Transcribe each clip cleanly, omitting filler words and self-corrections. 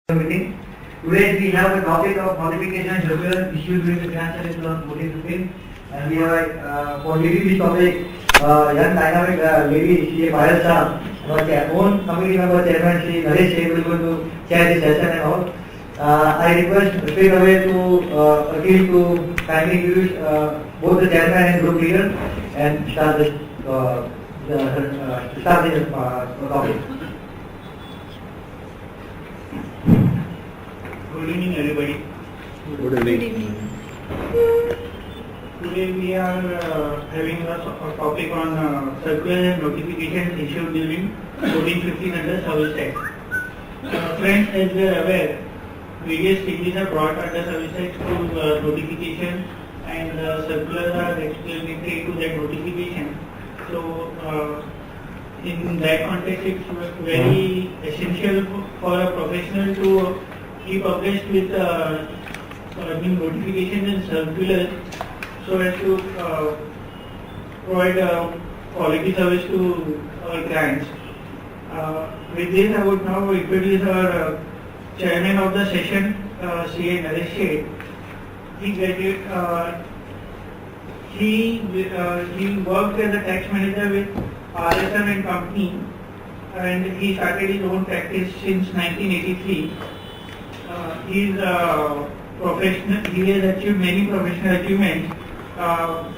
Meeting. Today we have a topic of modification circular issued during the financial year 2014-15, and we have for leading this topic young dynamic lady Shri Payal Shah, our own committee member chairman Shri Naresh Shah will going to chair this session and all. I request straight away to Akil to kindly introduce both the chairman and group leader and start this topic. Good evening, everybody. Good evening. Today we are having a topic on circular and notifications issued during 1415 under Service Act. Friends, as we are aware, various changes are brought under Service Act to notification, and circulars are explanatory to that notification. So, in that context, it's very essential for a professional to keep abreast with new notifications and circulars so as to provide quality service to our clients. With this, I would now introduce our chairman of the session, C.A. Naresh Sheth. He worked as a tax manager with RSM and Company, and he started his own practice since 1983. He is professional. He has achieved many professional achievements.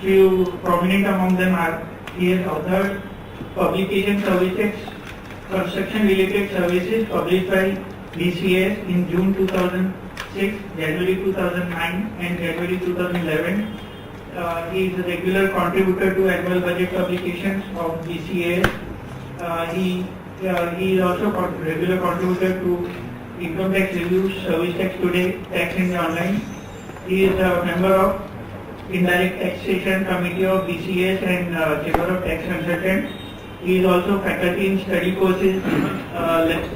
Few prominent among them are he has authored publication services, construction-related services published by DCS in June 2006, January 2009, and January 2011. He is a regular contributor to annual budget publications of DCS. He is also a regular contributor to Income Tax Reviews, Service Tax Today, Tax India Online. He is a member of Indirect Taxation Committee of BCS and Chamber of Tax Consultants. He is also faculty in study courses,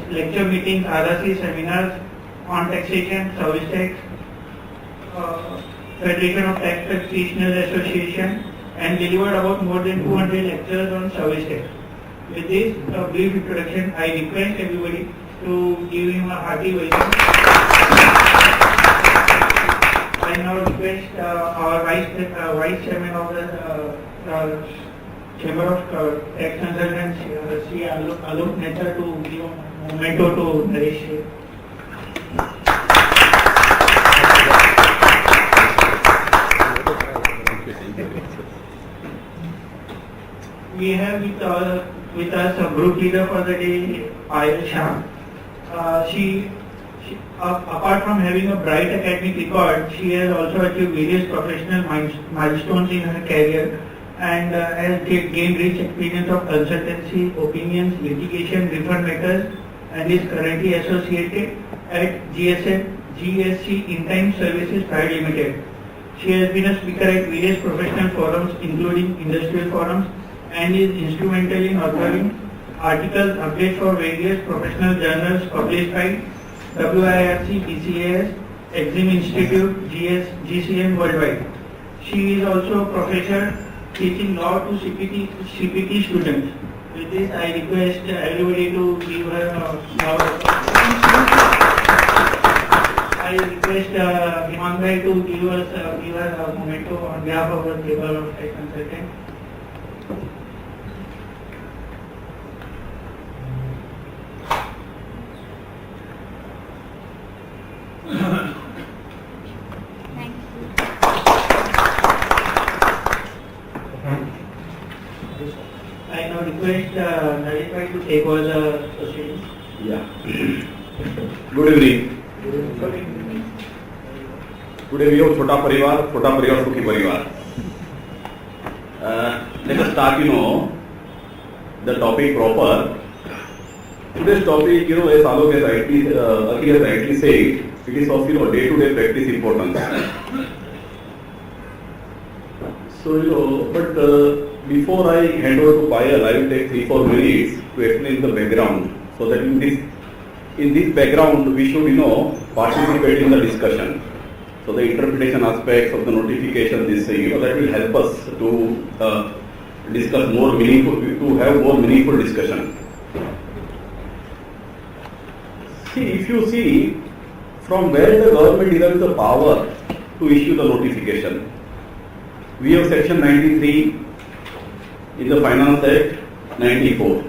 lecture meetings, RRC seminars on taxation, service tax, Federation of Tax Practitioners Association, and delivered about more than 200 lectures on service tax. With this brief introduction, I request everybody to give him a hearty welcome. I now request our vice chairman of the Chamber of Tax Consultants, Sri Alok Mehta, to give a memento to Naresh Sheth. We have with us a group leader for the day, Payal Shah. She apart from having a bright academic record, she has also achieved various professional milestones in her career and has gained rich experience of consultancy, opinions, litigation, refund matters, and is currently associated at GSC In Time Services Private Limited. She has been a speaker at various professional forums, including industrial forums, and is instrumental in authoring articles, updates for various professional journals published by WIRC, BCAS, Exim Institute, GCM worldwide. She is also a professor teaching law to CPT students. With this, I request everybody to give her I request Himangai to give her a memento on behalf of the Chamber of Tax Consultants. I now request Naresh to take over the proceedings. Yeah. Good evening. Today we have Chota Parivar Sukhi Parivar. Let us start, the topic proper. Today's topic, as Alok has Akil has rightly said, it is of, day-to-day practice importance. So, but before I hand over to Payal, I will take 3-4 minutes to explain the background, so that in this background we should, participate in the discussion. So the interpretation aspects of the notification, this thing, that will help us to discuss more meaningful, to have more meaningful discussion. See, if you see from where the government derives the power to issue the notification, we have section 93 in the Finance Act 94.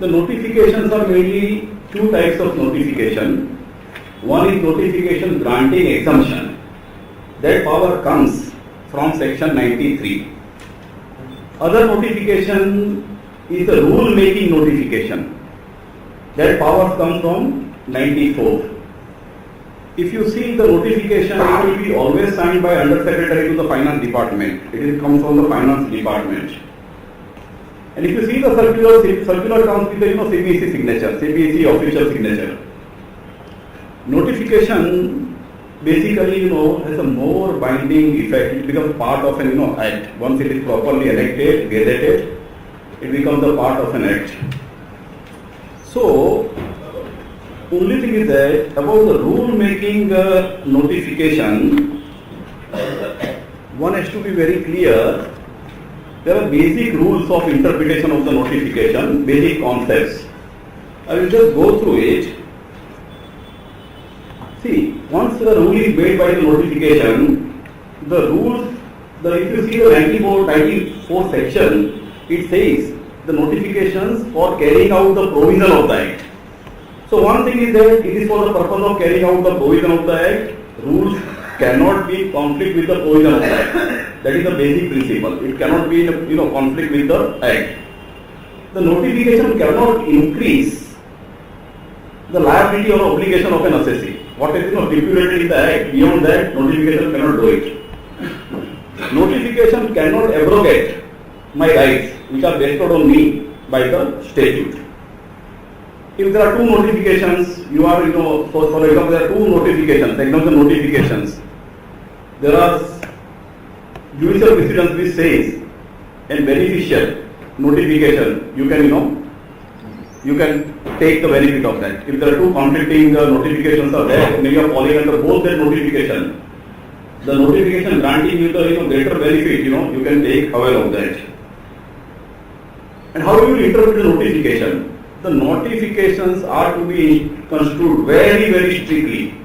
The notifications are mainly two types of notification. One is notification granting exemption. That power comes from section 93. Other notification is the rule making notification. That power comes from 94. If you see the notification, it will be always signed by Under Secretary to the Finance Department. It comes from the Finance Department. And if you see the circular comes with the CBSE signature, CBSE official signature. Notification basically has a more binding effect. It becomes part of an act. Once it is properly elected, gazetted, it becomes a part of an act. So, only thing is that about the rule making notification, one has to be very clear. There are basic rules of interpretation of the notification, basic concepts. I will just go through it. See, once the rule is made by the notification, the rules, if you see the 94 section, it says the notifications for carrying out the provision of the act. So one thing is that it is for the purpose of carrying out the provision of the act. Rules cannot be in conflict with the provision of the act. That is the basic principle. It cannot be in conflict with the act. The notification cannot increase the liability or obligation of an assessee. What is stipulated in the act, beyond that notification cannot do it. Notification cannot abrogate my rights which are bestowed on me by the statute. If there are two notifications, you are, for example, there are two notifications, exemption notifications. There are judicial precedents which says in beneficial notification, you can take the benefit of that. If there are two conflicting notifications are there, maybe you are falling under both that notification. The notification granting you the greater benefit, you can take away of that. And how do you interpret the notification? The notifications are to be construed very, very strictly.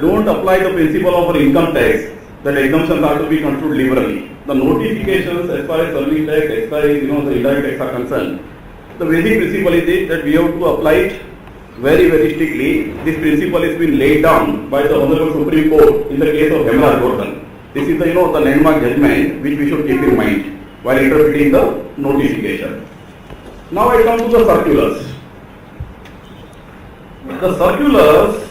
Don't apply the principle of income tax that exemptions are to be construed liberally. The notifications as far as service tax, excise, the indirect tax are concerned, the basic principle is that we have to apply it very, very strictly. This principle has been laid down by the Honorable Supreme Court in the case of Hemraj Gordon. This is the landmark judgment which we should keep in mind while interpreting the notification. Now I come to the circulars. The circulars,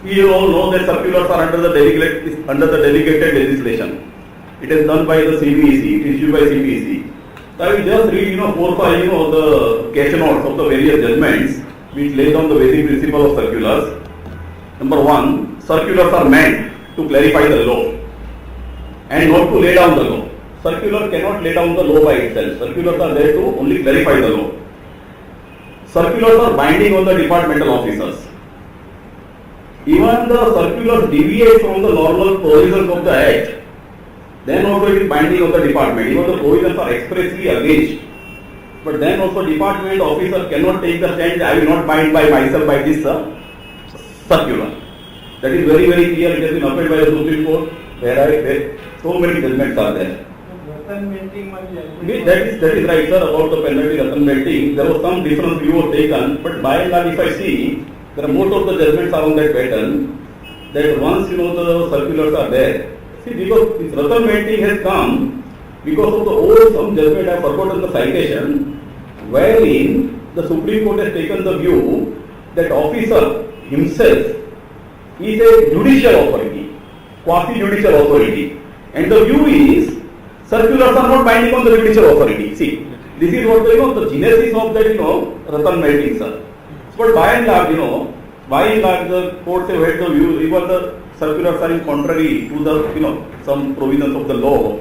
we all know that circulars are under the delegated legislation. It is done by the CBSE, it is issued by CBSE. So I will just read 4 or 5 the cache notes of the various judgments which lay down the basic principle of circulars. Number 1, circulars are meant to clarify the law and not to lay down the law. Circular cannot lay down the law by itself. Circulars are there to only clarify the law. Circulars are binding on the departmental officers. Even the circulars deviate from the normal provisions of the Act, then also it is binding on the department. Even the provisions are expressly against. But then also department officer cannot take the stand, I will not bind by myself by this circular. That is very, very clear. It has been upheld by the Supreme Court where so many judgments are there. That is right, sir, about the penalty Ratan Melting. There was some different view was taken, but by and large, if I see, there are most of the judgments are on that pattern, that once the circulars are there. See, because this Ratan Melting has come because of the old some judgment, I have forgotten the citation, wherein the Supreme Court has taken the view that officer himself is a judicial authority, quasi-judicial authority, and the view is circulars are not binding on the judicial authority. See, this is what the genesis of that Ratan Melting, sir. But by and large, the courts have had the view, even the circulars are in contrary to the some provisions of the law,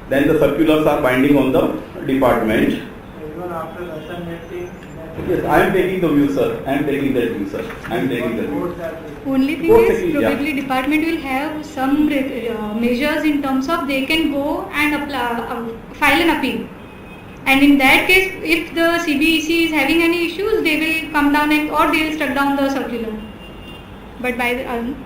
then the circulars are binding on the department. Even after Ratan Melting. Yes, I am taking the view, sir. I am taking that view, sir. I am taking that view. Only thing is, probably department will have some measures in terms of they can go and apply, file an appeal. And in that case, if the CBEC is having any issues, they will come down or they will struck down the circular. But by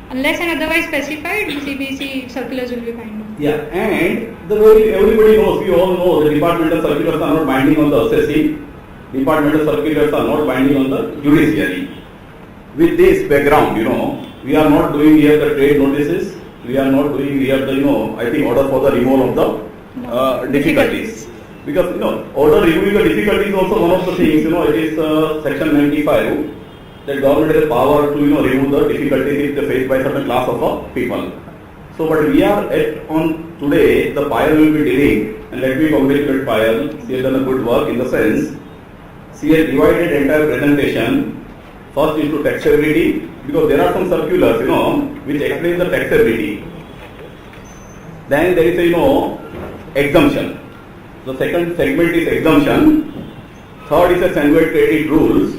unless and otherwise specified, CBEC circulars will be binding. Yeah, and the way everybody knows, we all know the departmental circulars are not binding on the assessing, departmental circulars are not binding on the judiciary. With this background, we are not doing here the trade notices, we are not doing here the, I think order for the removal of the difficulties. Because, order removing the difficulties is also one of the things, it is section 95, that government has power to, remove the difficulties if they faced by certain class of people. So, but we are on today, the Payal will be dealing, and let me congratulate Payal, she has done a good work in the sense, she has divided entire presentation, first into taxability, because there are some circulars, which explain the taxability. Then there is a, exemption. The second segment is exemption. Third is a Sandwich credit rules.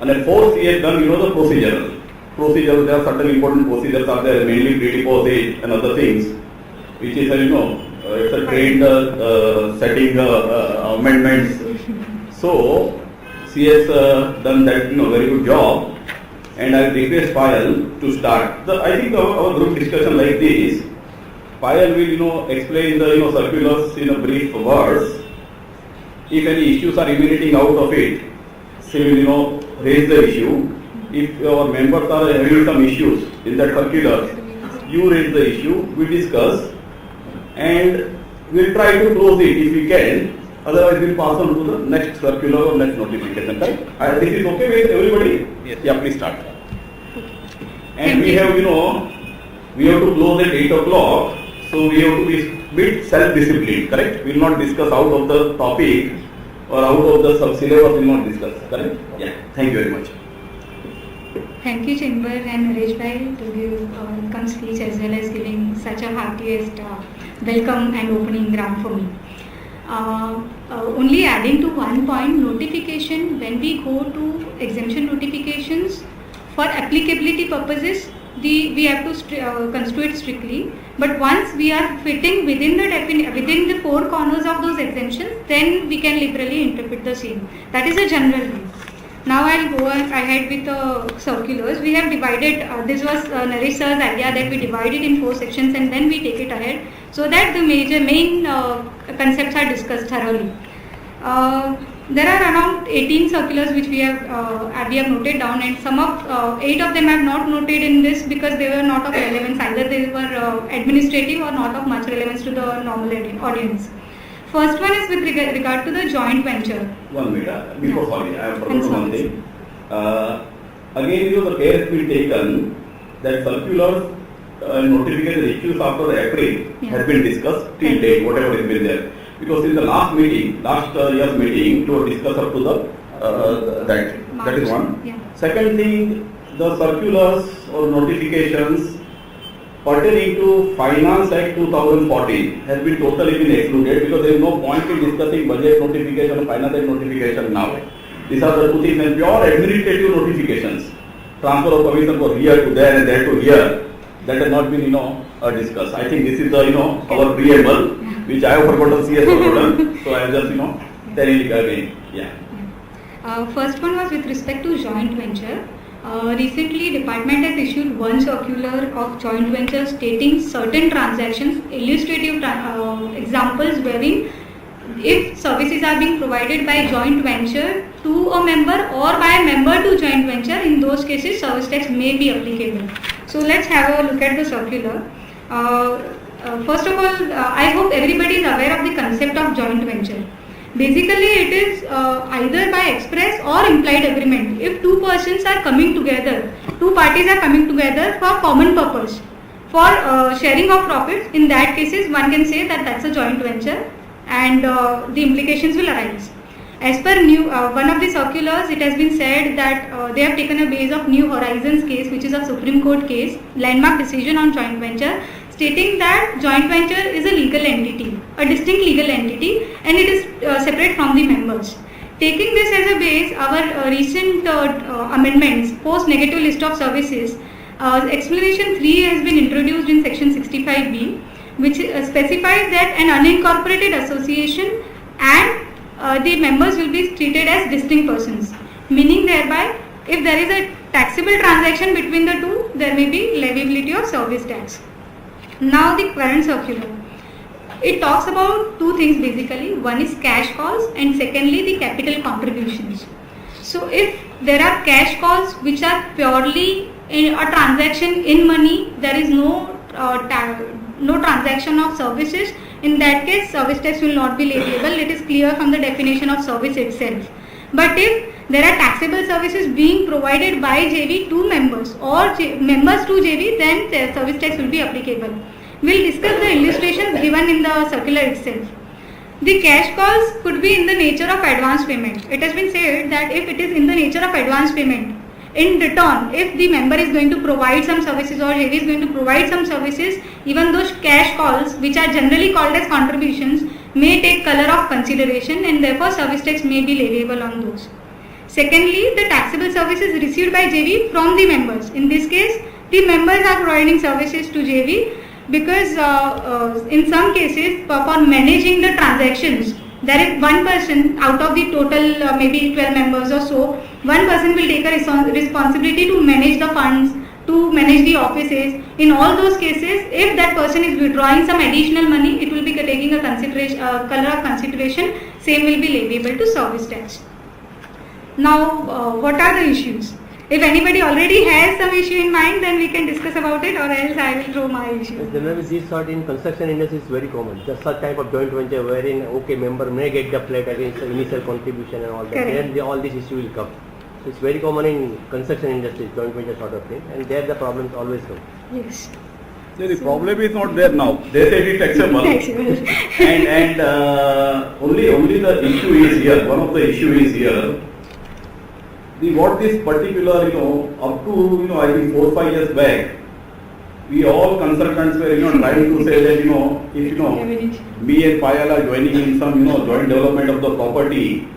And then fourth he has done, the procedural. Procedural, there are certain important procedures are there, mainly pre-deposit and other things, which is, it's a trade setting amendments. So, she has done that, very good job. And I request Payal to start. I think our group discussion like this, Payal will, explain the, circulars in a brief words. If any issues are emanating out of it, she will, raise the issue. If our members are having some issues in that circular, you raise the issue, we discuss, and we'll try to close it if we can. Otherwise, we'll pass on to the next circular or next notification. Right? This is okay with everybody? Yes. Yeah, please start. And we have, we have to close at 8 o'clock. So we have to be a bit self-disciplined, correct? We will not discuss out of the topic or out of the sub-syllabus, we will not discuss, correct? Yeah, thank you very much. Thank you, Chamber and Naresh Bhai, to give a welcome speech as well as giving such a heartiest welcome and opening round for me. Only adding to one point, notification, when we go to exemption notifications, for applicability purposes, we have to construe it strictly. But once we are fitting within the four corners of those exemptions, then we can liberally interpret the same. That is a general rule. Now I'll go ahead with the circulars. We have divided, this was Naresh sir's idea that we divide it in 4 sections and then we take it ahead so that the main concepts are discussed thoroughly. There are around 18 circulars which we have noted down, and some of 8 of them I have not noted in this because they were not of relevance. Either they were administrative or not of much relevance to the normal audience. First one is with regard to the joint venture. 1 minute. Before, sorry, I have forgotten one thing. Again, the care has been taken that circulars notification issues after April has been discussed till date, whatever has been there. Because in the last year's meeting, to discuss up to the that is one. Yeah. Second thing, the circulars or notifications pertaining to Finance Act 2014 has been totally been excluded because there is no point in discussing budget notification or Finance Act notification now. These are the two things, and pure administrative notifications, transfer of commission from here to there and there to here, that has not been discussed. I think this is the our preamble, which I have forgotten, CS forgotten, so I am just telling it again. Yeah. First one was with respect to joint venture. Recently, department has issued one circular of joint venture stating certain transactions, illustrative examples wherein if services are being provided by joint venture to a member or by a member to joint venture, in those cases service tax may be applicable. So let's have a look at the circular. First of all, I hope everybody is aware of the concept of joint venture. Basically, it is either by express or implied agreement. If two persons are coming together, two parties are coming together for common purpose, for sharing of profits, in that cases one can say that that's a joint venture and the implications will arise. As per one of the circulars, it has been said that they have taken a base of New Horizons case, which is a Supreme Court case, landmark decision on joint venture, stating that joint venture is a legal entity, a distinct legal entity, and it is separate from the members. Taking this as a base, our recent amendments, post negative list of services, explanation 3 has been introduced in section 65B, which specifies that an unincorporated association and the members will be treated as distinct persons, meaning thereby if there is a taxable transaction between the two, there may be leviability of service tax. Now the current circular, it talks about two things basically. One is cash calls and secondly the capital contributions. So if there are cash calls which are purely a transaction in money, there is no transaction of services, in that case service tax will not be leviable. It is clear from the definition of service itself. But if there are taxable services being provided by JV to members or members to JV, then the service tax will be applicable. We will discuss the illustrations given in the circular itself. The cash calls could be in the nature of advance payment. It has been said that if it is in the nature of advance payment, in return, if the member is going to provide some services or JV is going to provide some services, even those cash calls, which are generally called as contributions, may take color of consideration and therefore service tax may be leviable on those. Secondly, the taxable services received by JV from the members. In this case, the members are providing services to JV because in some cases for managing the transactions, there is one person out of the total maybe 12 members or so, one person will take a responsibility to manage the funds, to manage the offices. In all those cases, if that person is withdrawing some additional money, it will be taking a consideration, color of consideration, same will be leviable to service tax. Now, what are the issues? If anybody already has some issue in mind, then we can discuss about it, or else I will throw my issue. Generally, this sort in construction industry is very common. Just such type of joint venture wherein member may get the flat against the initial contribution and all that. Correct. Then all these issues will come. So it's very common in construction industry, joint venture sort of thing, and there the problems always come. Yes. The problem is not there now. They say it is taxable. and only the issue is here. One of the issue is here. What this particular, up to, I think 4 or 5 years back, we all consultants were, trying to say that, if, me and Payal are joining in some, joint development of the property.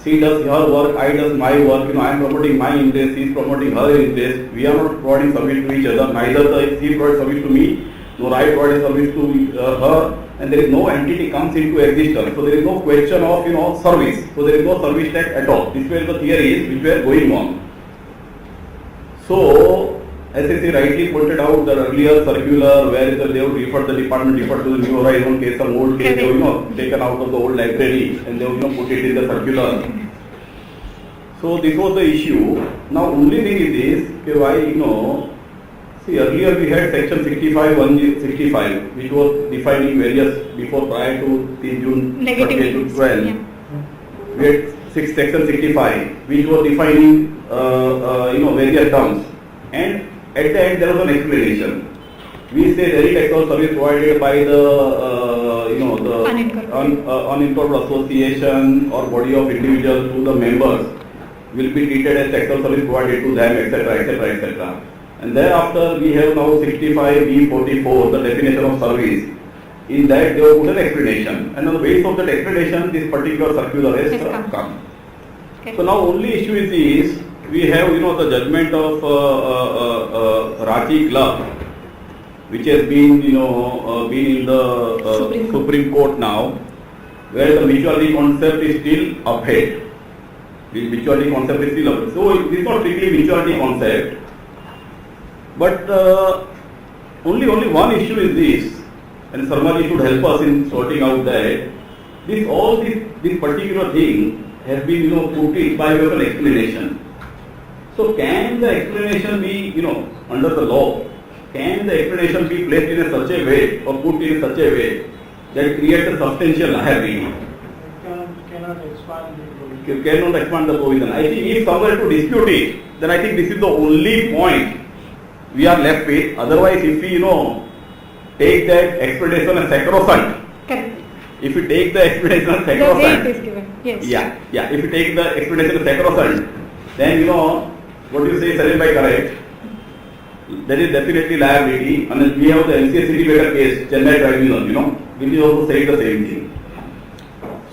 She does her work, I does my work, I am promoting my interest, she is promoting her interest. We are not providing service to each other, neither she provides service to me, nor I provide service to her, and there is no entity comes into existence. So there is no question of, service. So there is no service tax at all. This were the theories which were going on. So, as I rightly pointed out, the earlier circular where they have referred the department to the New Horizon case, some old case, they have taken out of the old library and they have put it in the circular. So this was the issue. Now only thing is this, why, see, earlier we had section 65, which was defining various, before prior to 3 June 2012. Yeah. We had section 65, which was defining, various terms. And at the end there was an explanation. We say direct tax service provided by the, the unincorporated association or body of individuals to the members will be treated as tax service provided to them, etc., etc., etc. And thereafter we have now 65B44, the definition of service. In that they have put an explanation, and on the basis of that explanation this particular circular has come. Okay. So now only issue is this, we have the judgment of Ranchi Club, which has been been in the Supreme Court now, where the mutuality concept is still upheld. The mutuality concept is still upheld. So it is not strictly mutuality concept. But only one issue is this, and Sarmaji should help us in sorting out that this particular thing has been put in by way of an explanation. So can the explanation be under the law? Can the explanation be placed in such a way or put in such a way that it creates a substantial liability? Cannot expand the provision. Cannot expand the provision. I think if someone to dispute it, then I think this is the only point we are left with. Otherwise, if we take that explanation as sacrosanct, Correct. if we take the explanation as The way it sacrosanct, is given. Yes. yeah, if we take the explanation as sacrosanct, then what you say is correct. There is definitely liability, and we have the MCA City Baker case, Chennai Tribunal, which is also saying the same thing.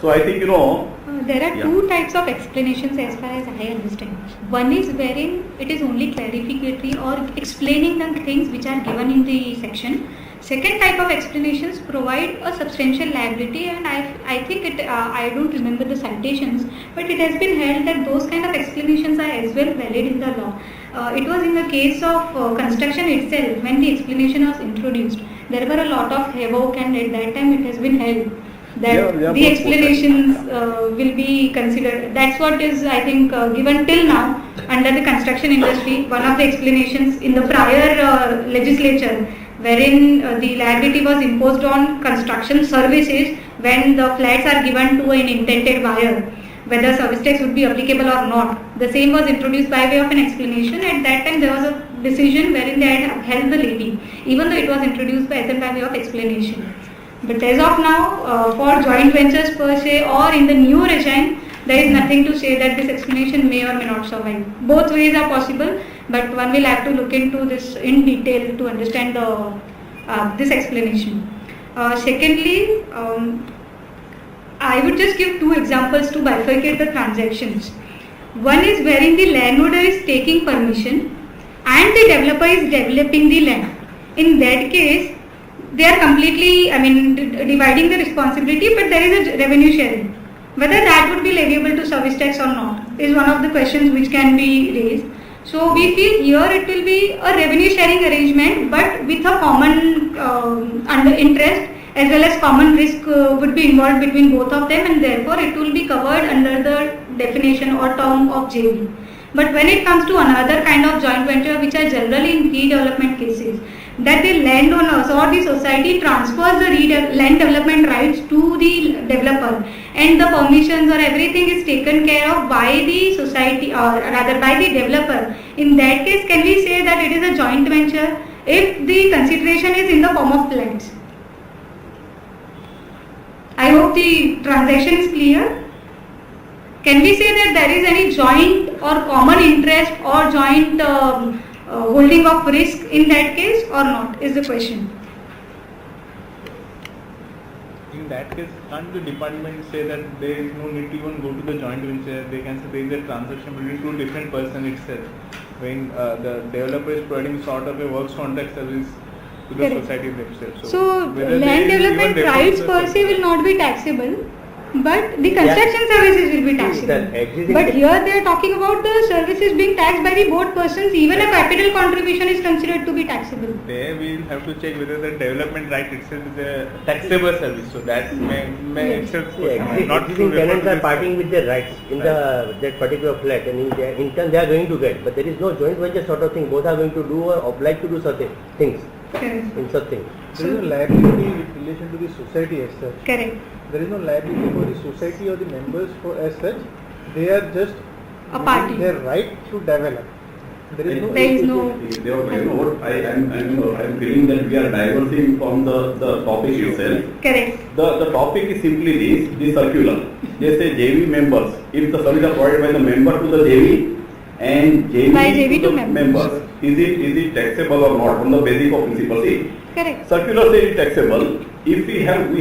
So I think There are two types of explanations as far as I understand. One is wherein it is only clarificatory or explaining the things which are given in the section. Second type of explanations provide a substantial liability, and I think it, I don't remember the citations, but it has been held that those kind of explanations are as well valid in the law. It was in the case of construction itself, when the explanation was introduced, there were a lot of havoc, and at that time it has been held that the explanations will be considered. That's what is, I think, given till now under the construction industry. One of the explanations in the prior legislature, wherein the liability was imposed on construction services when the flats are given to an intended buyer, whether service tax would be applicable or not. The same was introduced by way of an explanation. At that time there was a decision wherein they had held the levy, even though it was introduced by way of explanation. But as of now, for joint ventures per se or in the new regime, there is nothing to say that this explanation may or may not survive. Both ways are possible, but one will have to look into this in detail to understand this explanation. Secondly, I would just give two examples to bifurcate the transactions. One is wherein the landowner is taking permission and the developer is developing the land. In that case, they are completely, dividing the responsibility, but there is a revenue sharing. Whether that would be leviable to service tax or not is one of the questions which can be raised. So we feel here it will be a revenue sharing arrangement, but with a common under interest as well as common risk would be involved between both of them, and therefore it will be covered under the definition or term of JV. But when it comes to another kind of joint venture, which are generally in redevelopment cases, that the landowners or the society transfers the land development rights to the developer, and the permissions or everything is taken care of by the society, or rather by the developer. In that case, can we say that it is a joint venture if the consideration is in the form of flats? I hope the transaction is clear. Can we say that there is any joint or common interest or joint holding of risk in that case or not, is the question. In that case, can't the department say that there is no need to even go to the joint venture? They can say there is a transaction between two different persons itself. When the developer is providing sort of a works contract service to the society themselves. So land development rights per se will not be taxable, but the construction services will be taxable. But here they are talking about the services being taxed by the both persons. Even a capital contribution is considered to be taxable. There we will have to check whether the development right itself is a taxable service. So that may itself not existing tenants are parting with their rights in that particular flat, and in turn they are going to get. But there is no joint venture sort of thing. Both are going to do or obliged to do certain things. In such things. There is no liability with relation to the society as such. Correct. There is no liability for the society or the members for as such. They are just a party. Their right to develop. There is no. I'm feeling that we are diverting from the topic itself. Correct. The topic is simply this: the circular. They say JV members. If the service are provided by the member to the JV and JV to the members, is it taxable or not on the basis of principle? See, correct. Circular says it is taxable. If we have a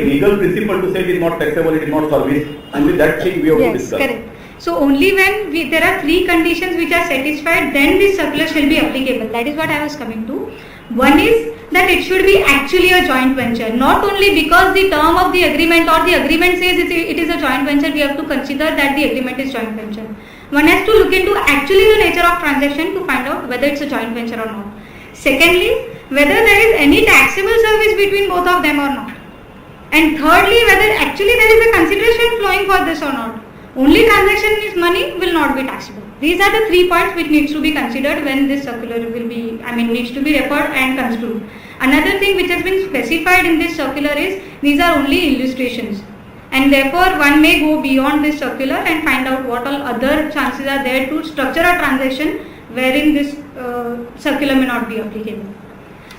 legal principle to say it is not taxable, it is not service, and with that thing we have to discuss. Correct. So only when there are three conditions which are satisfied, then this circular shall be applicable. That is what I was coming to. One is that it should be actually a joint venture, not only because the term of the agreement or the agreement says it is a joint venture, we have to consider that the agreement is joint venture. One has to look into actually the nature of transaction to find out whether it's a joint venture or not. Secondly, whether there is any taxable service between both of them or not. And thirdly, whether actually there is a consideration flowing for this or not. Only transaction is money will not be taxable. These are the 3 points which needs to be considered when this circular will be, needs to be referred and construed. Another thing which has been specified in this circular is these are only illustrations. And therefore, one may go beyond this circular and find out what all other chances are there to structure a transaction wherein this circular may not be applicable.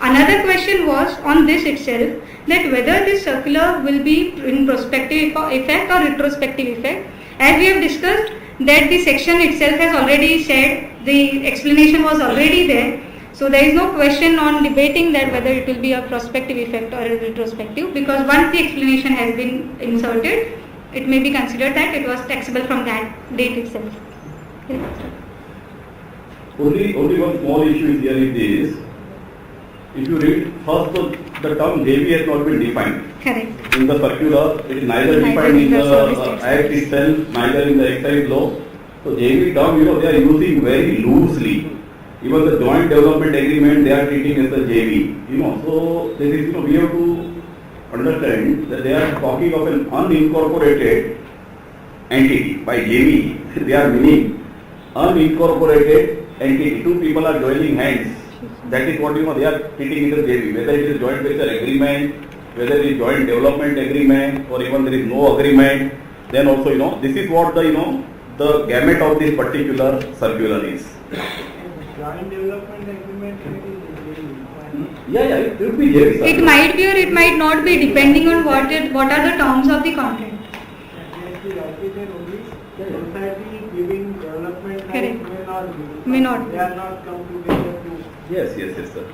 Another question was on this itself, that whether this circular will be in prospective effect or retrospective effect. As we have discussed, that the section itself has already said, the explanation was already there. So there is no question on debating that whether it will be a prospective effect or a retrospective, because once the explanation has been inserted, it may be considered that it was taxable from that date itself. Only one small issue is here is this. If you read first the term JV has not been defined. Correct. In the circular, it is neither Neither defined in in the the service tax Act laws. itself, neither in the excise law. So JV term, they are using very loosely. Even the joint development agreement, they are treating as a JV. So there is, we have to understand that they are talking of an unincorporated entity. By JV, they are meaning unincorporated entity. Two people are joining hands. That is what they are treating in the JV. Whether it is joint venture agreement, whether it is joint development agreement, or even there is no agreement, then also this is what the gamut of this particular circular is. Joint development agreement is Yeah, it will be JV. It might be or it might not be depending on what are the terms of the contract. society giving development Correct. May not be. They are not come together to. Yes, sir.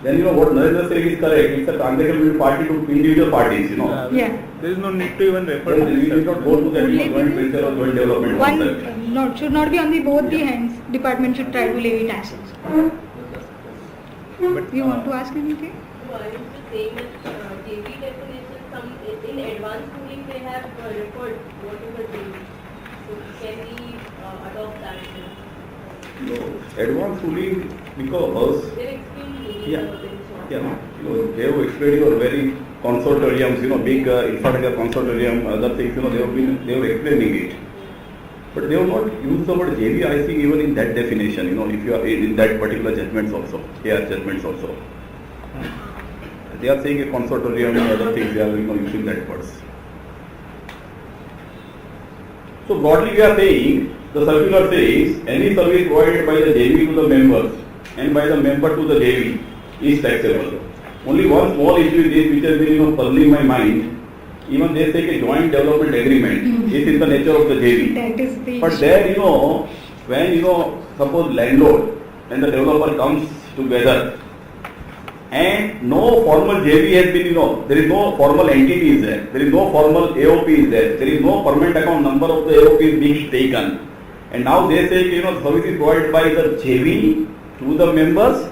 Then what Narendra is saying is correct. It's a transaction between party to individual parties. Yeah. There is no need to even refer Then to we this. will not go to that joint venture or joint development concept. Should not be on the both the hands. Department should try to levy taxes. But You want to ask anything? No, I was just saying that JV definition, in advanced ruling they have referred what is a JV. So can we adopt that? No, advanced ruling because They explained Yeah. They have explained very consortiums, big infrastructure consortium, other things, they were explaining it. But they have not used the word JV, I think, even in that definition, if you are in that particular judgments also, AR judgments also. They are saying a consortium and other things, they are using that words. So broadly we are saying, the circular says, any service provided by the JV to the members and by the member to the JV is taxable. Only one small issue is this which has been puzzling my mind. Even they say a joint development agreement is in the nature of the JV. That is the But there, when, suppose landlord and the developer comes together and no formal JV has been, there is no formal entity is there, there is no formal AOP is there is no permanent account number of the AOP is being taken. And now they say, service is provided by the JV to the members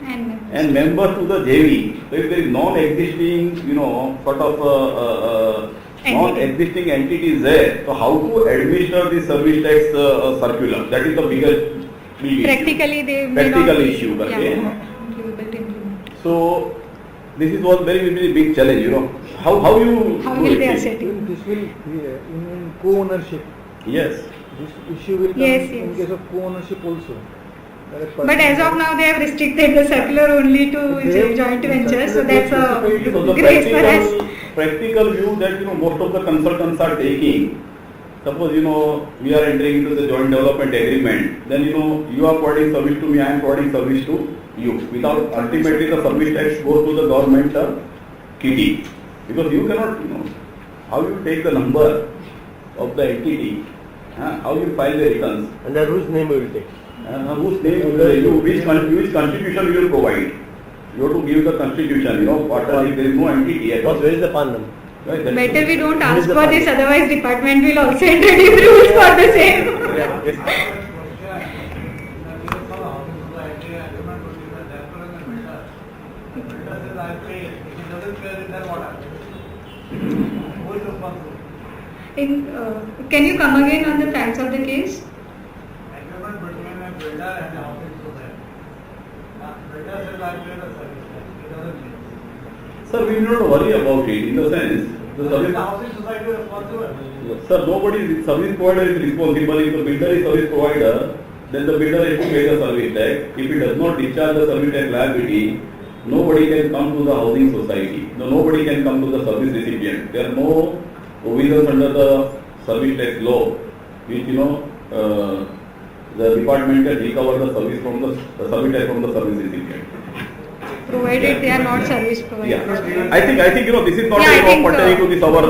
and members to the JV. So if there is non-existing, sort of non-existing entities there, so how to administer the service tax circular? That is the big issue. practically they may Practical not be, issue, okay? able to implement. So this is one very, very big challenge, How you How do will it? they assess it? This will be in co-ownership. Yes. This issue will come Yes, in yes. case of co-ownership also. But as of now, they have restricted the circular only to joint ventures, so that's a So the grace for us. practical view that most of the consultants are taking, suppose we are entering into the joint development agreement, then you are providing service to me, I am providing service to you. Without ultimately the service tax goes to the government kitty, because you cannot how you take the number of the entity, how you file the returns, Under whose name we will take? whose name will you, which constitution you will provide. You have to give the constitution, what if there is no entity at all. Where is the PAN number? Right, that's Better we don't Who ask is the for this, party? otherwise department will also introduce rules for the same. Can you come again on the facts of the case? Agreement between a builder and a housing society. Builder says I will the service. It doesn't mean. Sir, we will not worry about it in the sense, the The service, housing society is responsible. sir, nobody, service provider is responsible. If the builder is service provider, then the builder has to pay the service tax. If he does not discharge the service tax liability, nobody can come to the housing society. Nobody can come to the service recipient. There are no provisions under the service tax law, which the department can recover the service from the service tax from the service recipient. Provided they are not service providers. Yeah, I think this is not Yeah, I think, pertaining to this our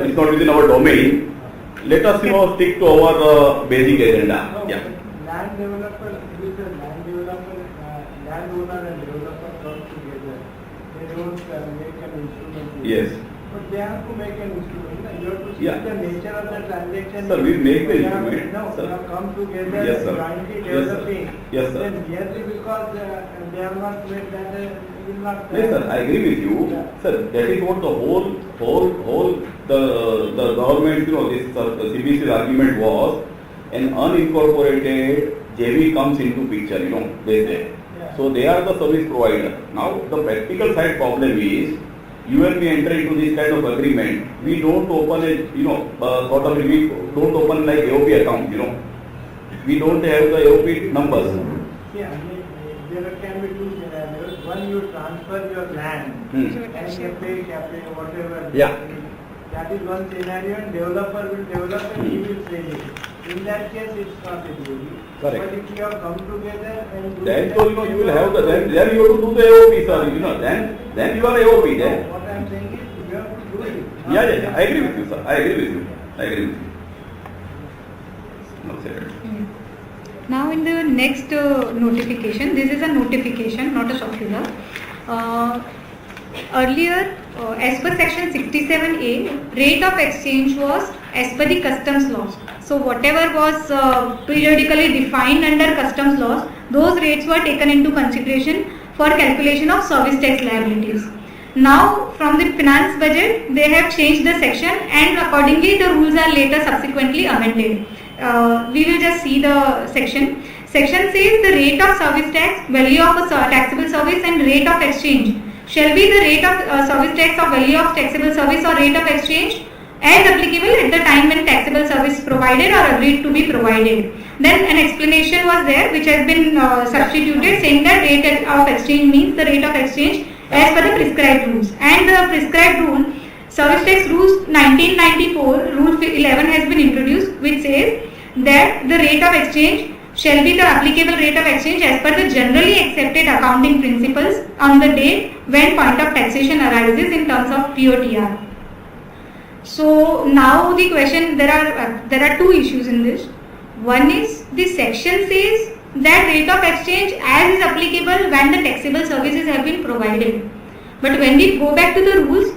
it's not within our domain. Let us stick to our basic agenda. Yeah. Land developer, with the land developer, landowner and developer come together. They don't make an instrument. Yes. But they have to make an instrument. You have to see Yeah. the nature of the transaction. Sir, we make the They have- instrument, No, sir. they have come together, Yes, sir. jointly Yes, sir. developing. Yes, sir. Then merely because they have not made that, will not. Yes, sir, I agree with you. Yeah. Sir, that is what the whole the government, the CBC's argument was, an unincorporated JV comes into picture, they say. Yeah. So they are the service provider. Now the practical side problem is, you and me enter into this kind of agreement, we don't open a, we don't open like AOP account, We don't have the AOP numbers. Yeah, there can be two scenarios. One, you transfer your land Hmm. and you pay capital, whatever. Yeah. That is one scenario, and developer will develop and he will sell it. In that case, it's not a JV. Correct. But if you have come together and do Then that, so you will have the then you have to do the AOP, sir. Then you are AOP then. No, what I am saying is you have to do it. Yeah. I agree with you, sir. I agree with you. No, sir. Now in the next notification, this is a notification, not a circular. Earlier, as per section 67A, rate of exchange was as per the customs laws. So whatever was periodically defined under customs laws, those rates were taken into consideration for calculation of service tax liabilities. Now from the finance budget, they have changed the section and accordingly the rules are later subsequently amended. We will just see the section. Section says the rate of service tax, value of a taxable service and rate of exchange shall be the rate of service tax or value of taxable service or rate of exchange as applicable at the time when taxable service provided or agreed to be provided. Then an explanation was there which has been substituted, saying that rate of exchange means the rate of exchange as per the prescribed rules. And the prescribed rule, Service Tax Rules 1994, Rule 11 has been introduced, which says that the rate of exchange shall be the applicable rate of exchange as per the generally accepted accounting principles on the date when point of taxation arises in terms of POTR. So now the question, there are two issues in this. One is the section says that rate of exchange as is applicable when the taxable services have been provided. But when we go back to the rules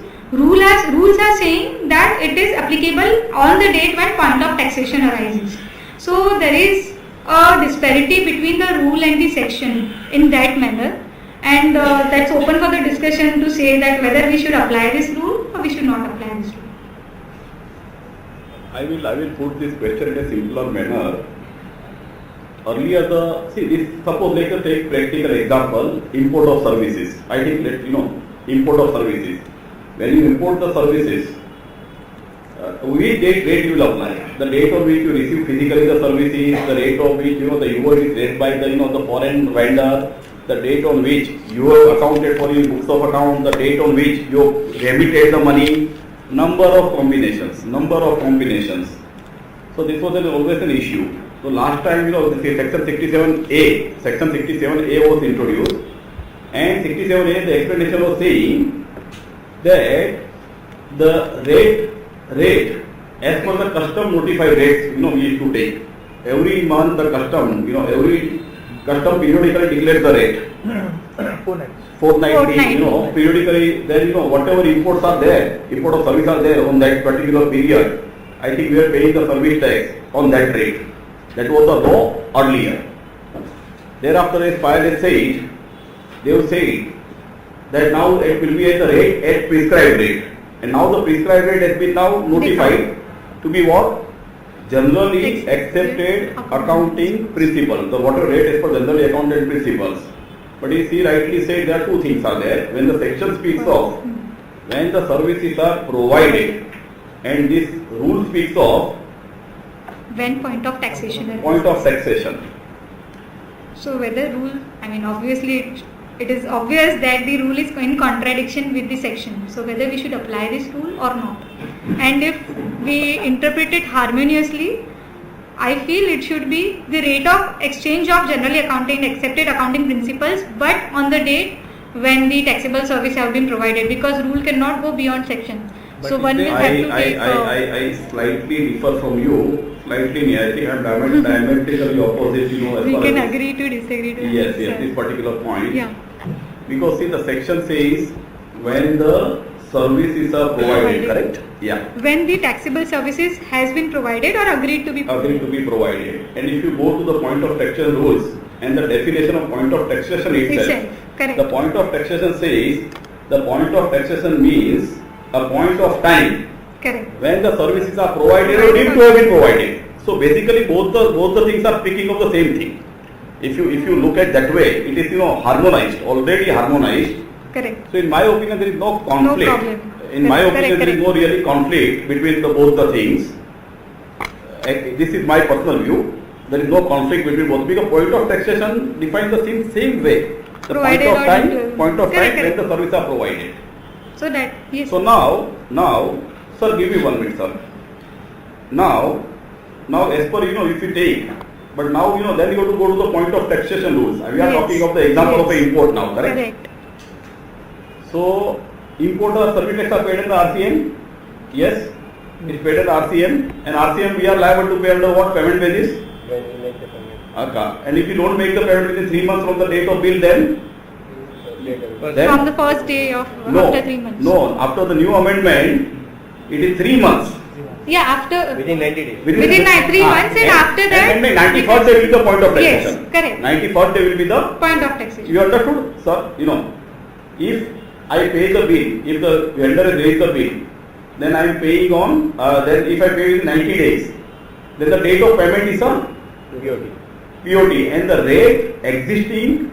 are saying that it is applicable on the date when point of taxation arises. So there is a disparity between the rule and the section in that manner, and that's open for the discussion to say that whether we should apply this rule or we should not apply this rule. I will put this question in a simpler manner. Earlier suppose let us take practical example, import of services. I think import of services. When you import the services, which rate you will apply? The date on which you receive physically the services, the rate of which the invoice is raised by the the foreign vendor, the date on which you have accounted for in books of account, the date on which you remitted the money, number of combinations. So this was always an issue. So last time section 67A was introduced, and 67A the explanation was saying that the rate as per the custom notified rates we used to take. Every month the custom periodically declares the rate. Fortnightly, periodically, then whatever imports are there, import of service are there on that particular period, I think we are paying the service tax on that rate. That was the law earlier. Thereafter, as pilot said, they will say that now it will be at the rate at prescribed rate, and now the prescribed rate has been now notified to be what? Generally accepted accounting principle. The whatever rate is for generally accounted principles. But you see, rightly said, there are two things are there. When the section speaks of when the services are provided, and this rule speaks of when point of taxation arises. Point of taxation. So whether rule, obviously it is obvious that the rule is in contradiction with the section. So whether we should apply this rule or not. And if we interpret it harmoniously, I feel it should be the rate of exchange of generally accepted accounting principles, but on the date when the taxable service have been provided, because rule cannot go beyond section. But So one will have to take. I slightly differ from you. Slightly, I think I am diametrically opposite. As We far can as agree to disagree to yes, this particular point. Yeah. Because see, the section says when the services are provided, correct? Yeah. When the taxable services has been provided or agreed to be Agreed to be provided. And if you go to the point of taxation rules and the definition of point of taxation itself, correct. the point of taxation says the point of taxation means a point of time Correct. when the services are provided or deemed to have been provided. So basically both the things are speaking of the same thing. If you look at that way, it is harmonized, already harmonized. Correct. So in my opinion there is no conflict. No problem. In my Correct, opinion there is no really conflict between both the things. This is my personal view. There is no conflict between both because point of taxation defines the same way. The Provided point or of time deemed to- when correct. the services are provided. So that, yes. So now, sir, give me 1 minute, sir. Now, as per if you take, but now then you have to go to the point of taxation rules. We are Yes. talking of the example of Yes. an import now, correct? Correct. So, importer service tax are paid in the RCM. Yes, it's paid in the RCM, and RCM we are liable to pay under what payment basis? When you make the payment. Okay. And if you don't make the payment within 3 months from the date of bill, then Then- From the first day of after 3 months. No, after the new amendment, it is 3 months. Yeah, after Within 90 days. Within 3 months and after that. And 91st day will be the point of Yes, taxation. correct. 91st day will be the. Point of taxation. You understood, sir? If I pay the bill, if the vendor has raised the bill, then I am paying on. Then if I pay in 90 days, then the date of payment is on POT, and the rate existing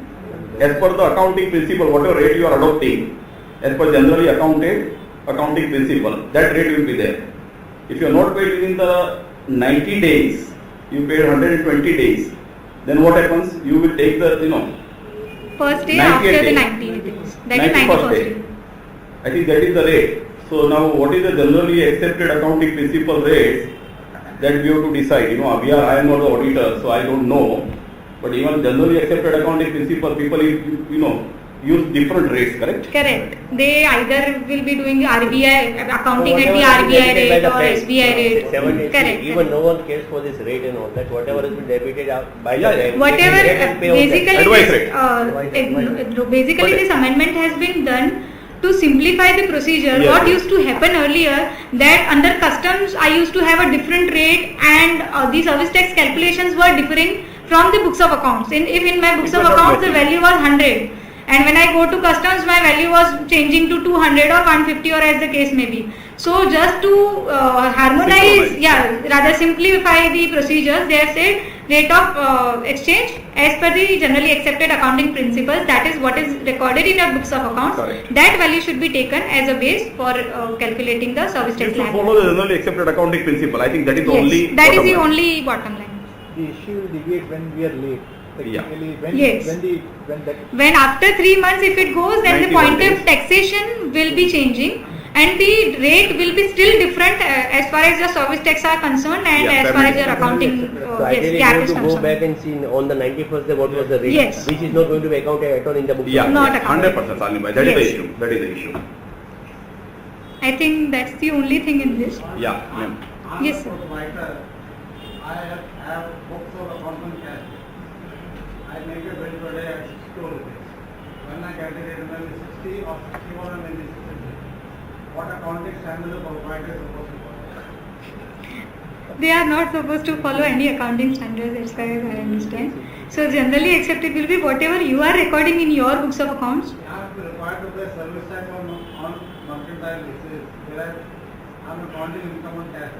as per the accounting principle, whatever rate you are adopting, as per generally accounting principle, that rate will be there. If you are not paid within the 90 days, you paid 120 days, then what happens? You will take the First day 98 after the days. 90 days. That is 91st 91st day. day. I think that is the rate. So now what is the generally accepted accounting principle rates that we have to decide? I am not the auditor, so I don't know. But even generally accepted accounting principle, people use different rates, correct? Correct. They either will be doing RBI accounting at the Whatever is RBI debited by rate the or bank. SBI rate. 70, Correct. even no one cares for this rate and all that. Whatever has been debited out by Yeah, the bank. Whatever, they can pay on that. basically, Advice basically But- this amendment has been done to simplify the procedure. Yes. What used to happen earlier, that under customs I used to have a different rate and the service tax calculations were differing from the books of accounts. If in my books It of was not accounts the matching. value was 100, and when I go to customs my value was changing to 200 or 150 or as the case may be. So just to harmonize, Synchronize. rather simplify the procedures, they have said rate of exchange as per the generally accepted accounting principles, that is what is recorded in your books of accounts. Correct. That value should be taken as a base for calculating the service You tax should follow liability. the generally accepted accounting principle. I think that is the Yes, only. that is bottom the line. only bottom line. The issue will deviate when we are late. Yeah. Technically, Yes. when that When after 3 months if it goes, then the 91 point days. of taxation will be changing and the rate will be still different as far as your service tax are concerned and Yeah, as far as payment your is accounting So ideally, you gap have is to go concerned. back and see on the 91st day what was the rate, Yes. which is not going to be accounted at all in the book. Yeah, Not yeah, accounted. 100%, Salim bhai. That is the Yes. issue. That is the issue. I think that's the only thing in this. Yeah, ma'am. Yes, sir. I have books of accountant cash. I make a bill today at 62 rupees. When I calculate it, maybe 60 or 61 or maybe 60. What accounting standard the proprietor is supposed to follow? They are not supposed to follow any accounting standards as far as I understand. So generally accepted will be whatever you are recording in your books of accounts. I am required to pay service tax on mercantile basis, whereas I am accounting income on cash.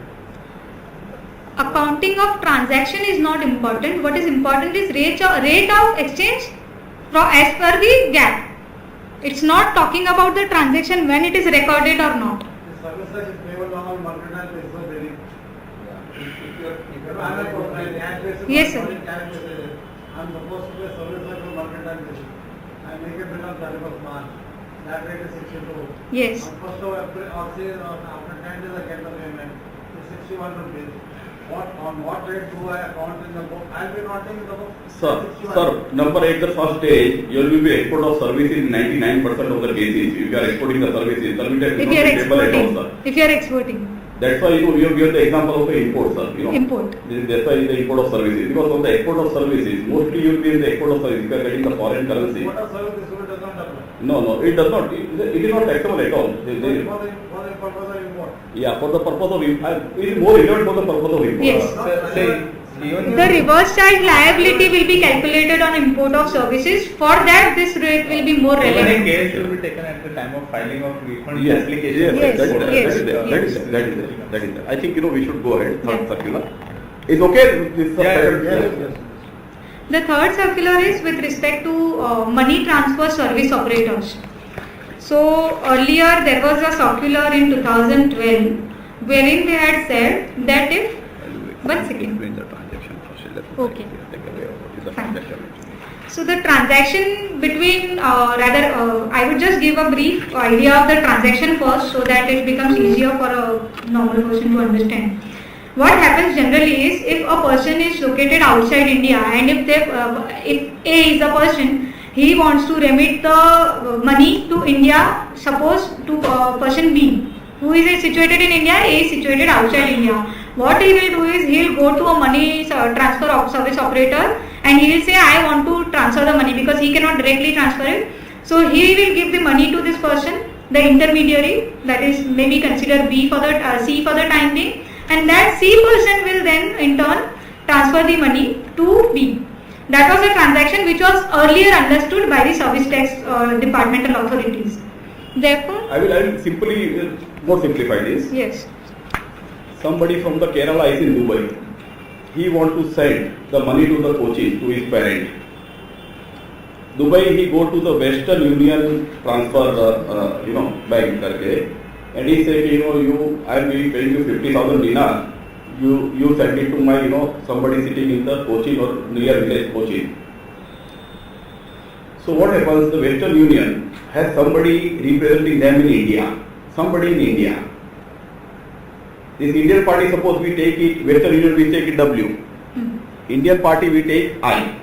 Accounting of transaction is not important. What is important is rate of exchange as per the gap. It's not talking about the transaction when it is recorded or not. The service tax is payable on mercantile basis of billing. If I am a proprietor, cash basis, Yes, sir. cash basis, I am supposed to pay service tax on mercantile basis. I make a bill on 31st March. That rate is 62. Yes. On 1st of April, or say after 10 days I get the payment, it's 61 rupees. On what rate do I account in the book? I will be accounting in the book. Sir, number 8, the first stage, you will be export of services in 99% of the cases. If you are exporting the services, service tax is If not you are payable at all, sir. exporting, if you are exporting, That's why we have given the example of the import, sir. import. That's why the import of services. Because of the export of services, mostly you will be in the export of services. If you are getting the foreign currency. What are service this does not apply? No, it does not. It is not taxable at all. For the purpose of import. Yeah, for the purpose of import, it is more relevant for the purpose of import. Yes. Say, even The reverse charge liability will be calculated on import of services. For that, this rate will be more even a relevant. case will be taken at the time of filing of refund Yes, application. yes, that is there, Yes, that is there, yes. that is there, that is there, that is there. I think we should go ahead. Third Yeah. circular. Is okay with this? Yes. The third circular is with respect to money transfer service operators. So earlier there was a circular in 2012 wherein they had said that if one second. Explain the transaction procedure. Okay. Take away what is the Fine. transaction. So the transaction between, I would just give a brief idea of the transaction first so that it becomes easier for a normal person to understand. What happens generally is if a person is located outside India and if A is a person, he wants to remit the money to India, suppose to person B who is situated in India, A is situated outside India. What he will do is he will go to a money transfer service operator and he will say I want to transfer the money because he cannot directly transfer it. So he will give the money to this person, the intermediary, that is maybe consider B for the C for the time being, and that C person will then in turn transfer the money to B. That was a transaction which was earlier understood by the service tax departmental authorities. Therefore, I will simply more simplify this. yes. Somebody from the Kerala is in Dubai. He want to send the money to the Kochi to his parent. Dubai, he go to the Western Union transfer, bank karke, and he said, I am paying you 50,000 dinar. You send it to my, somebody sitting in the Kochi or near village Kochi. So what happens? The Western Union has somebody representing them in India. Somebody in India. This Indian party, suppose we take it, Western Union we take it W. Indian party we take I.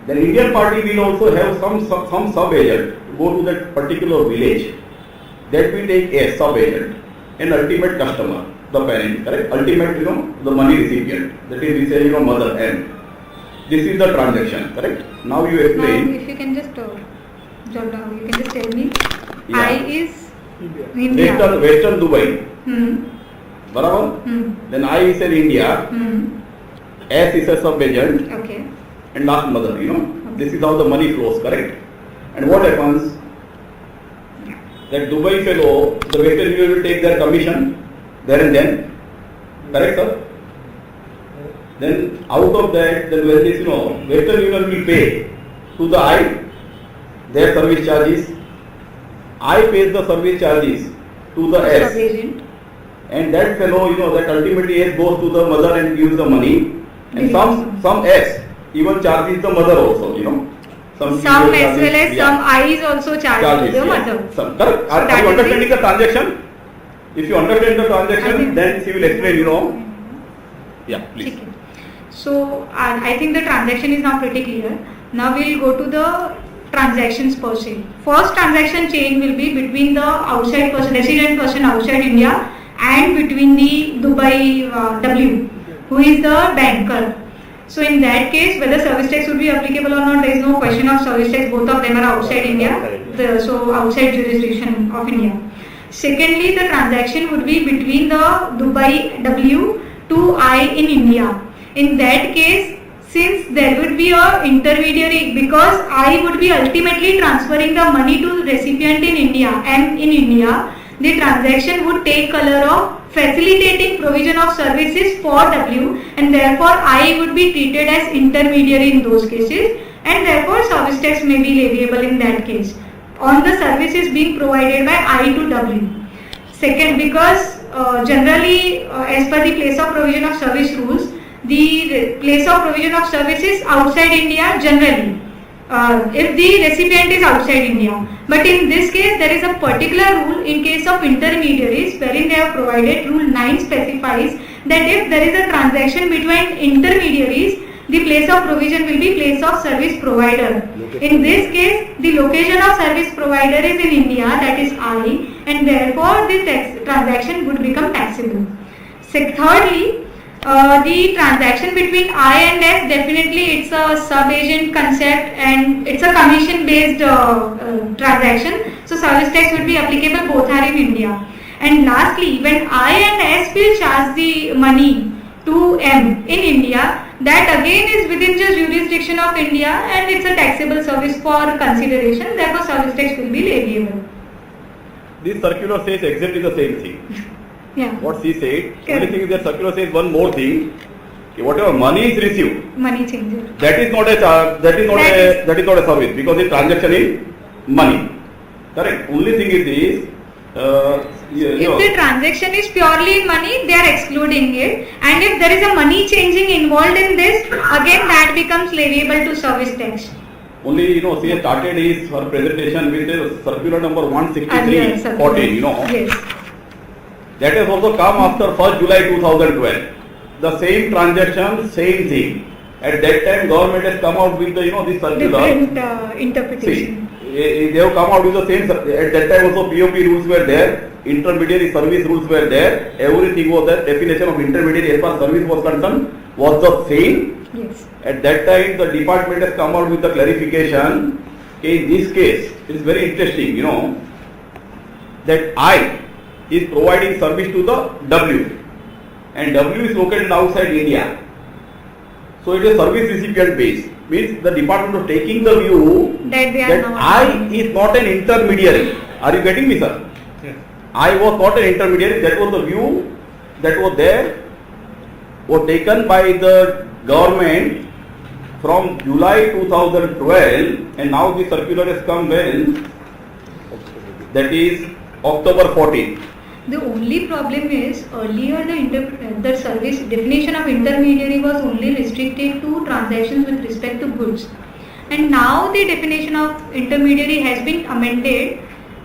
Then Indian party will also have some sub-agent to go to that particular village. That we take a sub-agent, an ultimate customer, the parent, correct? Ultimate, the money recipient. That is, we say, mother M. This is the transaction, correct? Now you Now, explain. if you can just jot down, you can just tell me. Yeah. I is India. Western Dubai. Barabar? Then I is in India. S is a sub-agent. Okay. And last mother, This is how the money flows, correct? And what happens? That Dubai fellow, the Western Union will take their commission there and then. Correct, sir? Then out of that, then when this, Western Union will pay to the I their service charges. I pays the service charges to the S. Sub-agent. And that fellow, that ultimately S goes to the mother and gives the money. And some S even charges the mother also, Some As well as yeah. some I is also charged to the mother. Correct. Are that you is understanding the transaction? If you understand the transaction, think- then she will explain, Yeah, please. Okay. So I think the transaction is now pretty clear. Now we will go to the transactions per se. First transaction chain will be between the outside person, resident person outside India, and between the Dubai W, who is the banker. So in that case, whether service tax would be applicable or not, there is no question of service tax. Both of them are outside India, so outside jurisdiction of India. Secondly, the transaction would be between the Dubai W to I in India. In that case, since there would be a intermediary, because I would be ultimately transferring the money to recipient in India and in India, the transaction would take color of facilitating provision of services for W, and therefore I would be treated as intermediary in those cases, and therefore service tax may be leviable in that case on the services being provided by I to W. Second, because generally as per the place of provision of service rules, the place of provision of services outside India generally, if the recipient is outside India. But in this case, there is a particular rule in case of intermediaries wherein they have provided, Rule 9 specifies that if there is a transaction between intermediaries, the place of provision will be place of service provider. In this case, the location of service provider is in India, that is I, and therefore the transaction would become taxable. Thirdly, the transaction between I and S, definitely it's a sub-agent concept and it's a commission-based transaction. So service tax would be applicable, both are in India. And lastly, when I and S will charge the money to M in India, that again is within the jurisdiction of India and it's a taxable service for consideration, therefore service tax will be leviable. This circular says exactly the same thing. Yeah. What she said, Correct. only thing is that circular says one more thing. Whatever money is received, Money changer. that is not a charge, that is not a service, because the transaction is money. Correct. Only thing is this. If the transaction is purely in money, they are excluding it. And if there is a money changing involved in this, again that becomes leviable to service tax. Only, she has started her presentation with a circular number 163, 14, Yes. That has also come after 1st July 2012. The same transaction, same thing. At that time, government has come out with the, this circular. Different interpretation. See, they have come out with the same. At that time also POP rules were there, intermediary service rules were there, everything was there. Definition of intermediary as far as service was concerned was the same. Yes. At that time the department has come out with the clarification. In this case, it is very interesting, that I is providing service to the W and W is located outside India. So it is service recipient based. Means the department is taking the view that I is not an intermediary. Are you getting me, sir? Yes. I was not an intermediary. That was the view that was there, was taken by the government from July 2012, and now the circular has come when? That is October 14. The only problem is earlier the service definition of intermediary was only restricted to transactions with respect to goods, and now the definition of intermediary has been amended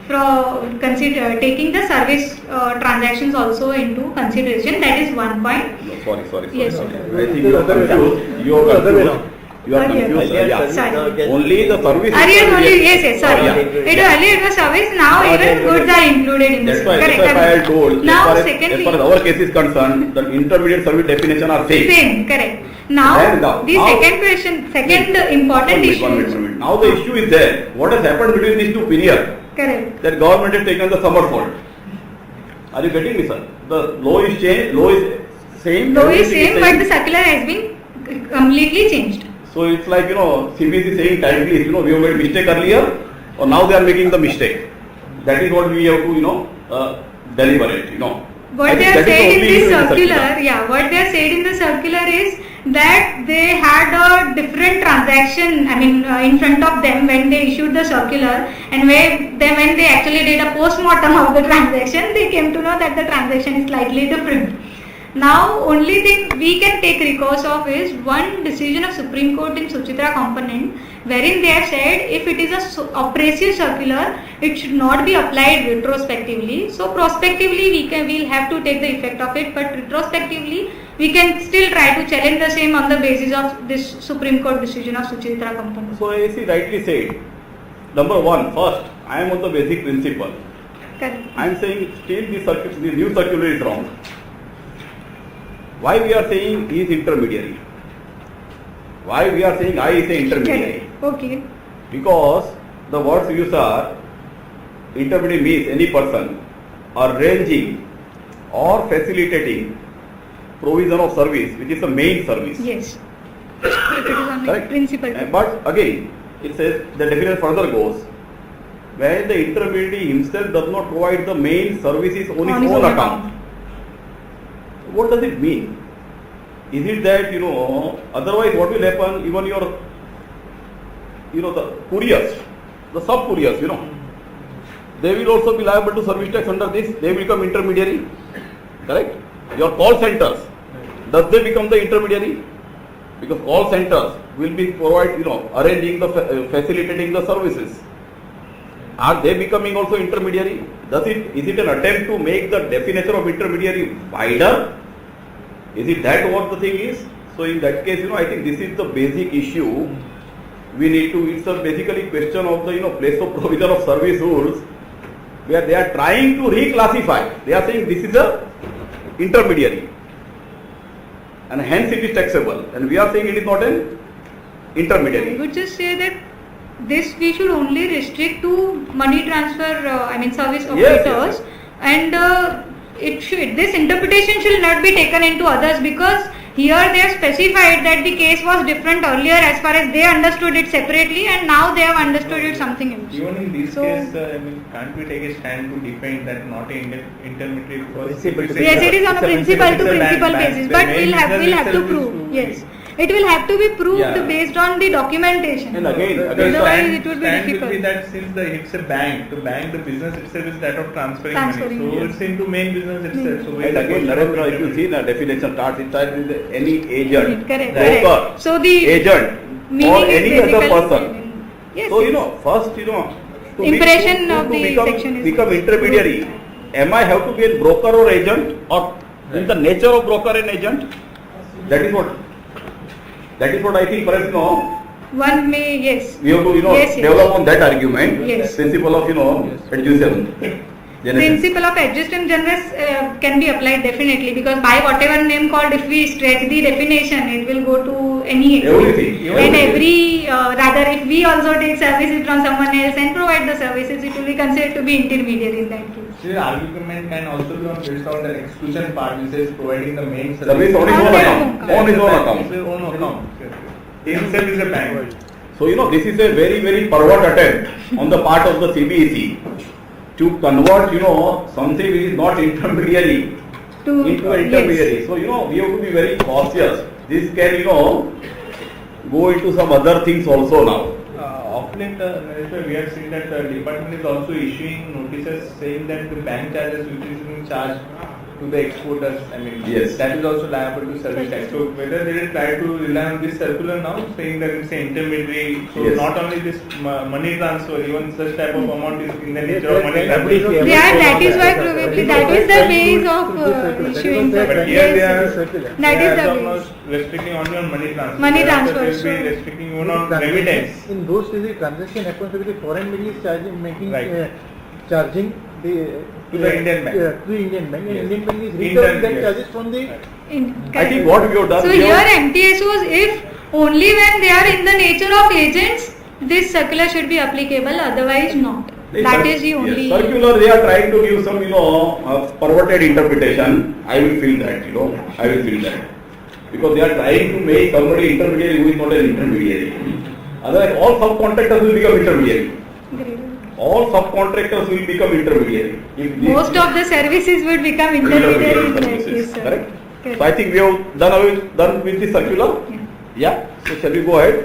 from taking the service transactions also into consideration. That is one point. No, sorry. Yes, I sir. think you are confused. You are confused. Yeah. Sorry. Only the service. Earlier yes, sorry. Yeah. Earlier it was service, now even goods are included in this. That's why I told. Now as secondly, far as our case is concerned, the intermediate service definition are same. same, correct. Now the second question, second important issue. One minute. Now the issue is there. What has happened between these two periods? Correct. That government has taken the somersault. Are you getting me, sir? The law is changed. Law is same. Law is same, but the circular has been completely changed. So it's like, CBSE saying timely, we have made mistake earlier, or now they are making the mistake. That is what we have to, deliberate, What they are saying in this circular, what they are saying in the circular is that they had a different transaction, in front of them when they issued the circular, and when they actually did a post-mortem of the transaction, they came to know that the transaction is slightly different. Now, only thing we can take recourse of is one decision of Supreme Court in Suchitra component, wherein they have said if it is a oppressive circular, it should not be applied retrospectively. So, prospectively we'll have to take the effect of it, but retrospectively we can still try to challenge the same on the basis of this Supreme Court decision of Suchitra component. So, as he rightly said, number one, first, I am on the basic principle. Correct. I am saying still the new circular is wrong. Why we are saying he is intermediary? Why we are saying I is an intermediary? Okay. Because the words used are, intermediary means any person arranging or facilitating provision of service, which is the main service. Yes. If it is on Correct? principle. But again, it says the definition further goes, where the intermediary himself does not provide the main services on his own account. What does it mean? Is it that, otherwise what will happen, even your, the couriers, the sub-couriers, they will also be liable to service tax under this, they will become intermediary, correct? Your call centers, does they become the intermediary? Because call centers will be arranging facilitating the services. Are they becoming also intermediary? Is it an attempt to make the definition of intermediary wider? Is it that what the thing is? So in that case, I think this is the basic issue. We need to, it's a basically question of the, place of provision of service rules, where they are trying to reclassify. They are saying this is a intermediary. and hence it is taxable. And we are saying it is not an I intermediary. would just say that this we should only restrict to money transfer, service Yes, operators, and this interpretation should not be taken into others, because here they have specified that the case was different earlier as far as they understood it separately, and now they have understood it something else. Even in this So- case, can't we take a stand to defend that not an intermediary? Because Principle if to it's Yes, it is on a principal to principal bank, basis, the but main we'll have business to itself is prove. Yes, it will have to be proved Yeah. based on the documentation. And again, Otherwise it would be stand difficult. will be that since it's a bank, the business itself is that of transferring Transferring, money. So yes. it's into main business itself. So And again, Narendra, if you see the definition starts, it starts with any agent, Correct, broker, correct. So the agent, meaning or is any other basically- person. Yes. So first to Impression to of the become, section is- become intermediary. Am I have to be a broker or agent, or in the nature of broker and agent? That is what I think. Perhaps One may, yes. we have to Yes, yes. develop on that argument. Yes. Principle of adjustion. Principle of adjustum generis can be applied definitely, because by whatever name called, if we stretch the definition, it will go to any Everything. and every rather if we also take services from someone else and provide the services, it will be considered to be intermediary in that case. the argument can also be based on the exclusion part, which is providing the main Service on his On own their account. own On his own account. His own account. Himself is a bank. So this is a very, very pervert attempt on the part of the CBSE to convert something which is not intermediary To into an intermediary. So we have to be very cautious. This can go into some other things also now. Of late, we have seen that the department is also issuing notices saying that the bank charges which is being charged to the exporters, Yes. that is also liable to service tax. So whether they will try to rely on this circular now, saying that it's an intermediary, so Yes. not only this money transfer, even such type of amount is in the nature of money Every- transfer. Yeah, that is why probably that is the base of issuing. But here they are, That is they are the not base. restricting only on money transfer. Money They also transfer, will be so- restricting even on remittance. In those cases, transaction happens with the foreign money is charging, Right. charging the To the Indian bank. To the Indian bank, and Yes. Indian bank is Indian, recovering that yes. charges from the. I think what we have done. So we here have- MTSOs, if only when they are in the nature of agents, this circular should be applicable, otherwise not. That is the Yes, only. circular. They are trying to give some perverted interpretation. I will feel that. I will feel that because they are trying to make somebody intermediary who is not an intermediary. Otherwise, all subcontractors will become intermediary. All subcontractors will become intermediary. If this- Most of the services would become intermediary in that case, services, sir. correct? Correct. So I think we have done with the circular. Yeah. So shall we go ahead?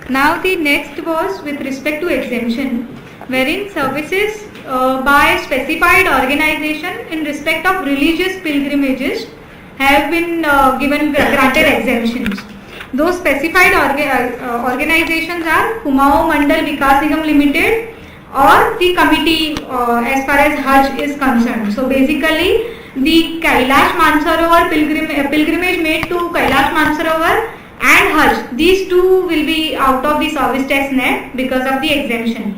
Now the next was with respect to exemption, wherein services by specified organization in respect of religious pilgrimages have been granted exemptions. Those specified organizations are Kumaon Mandal Vikas Nigam Limited or the committee as far as Hajj is concerned. So basically the Kailash Mansarovar pilgrimage made to Kailash Mansarovar and Hajj, these two will be out of the service tax net because of the exemption.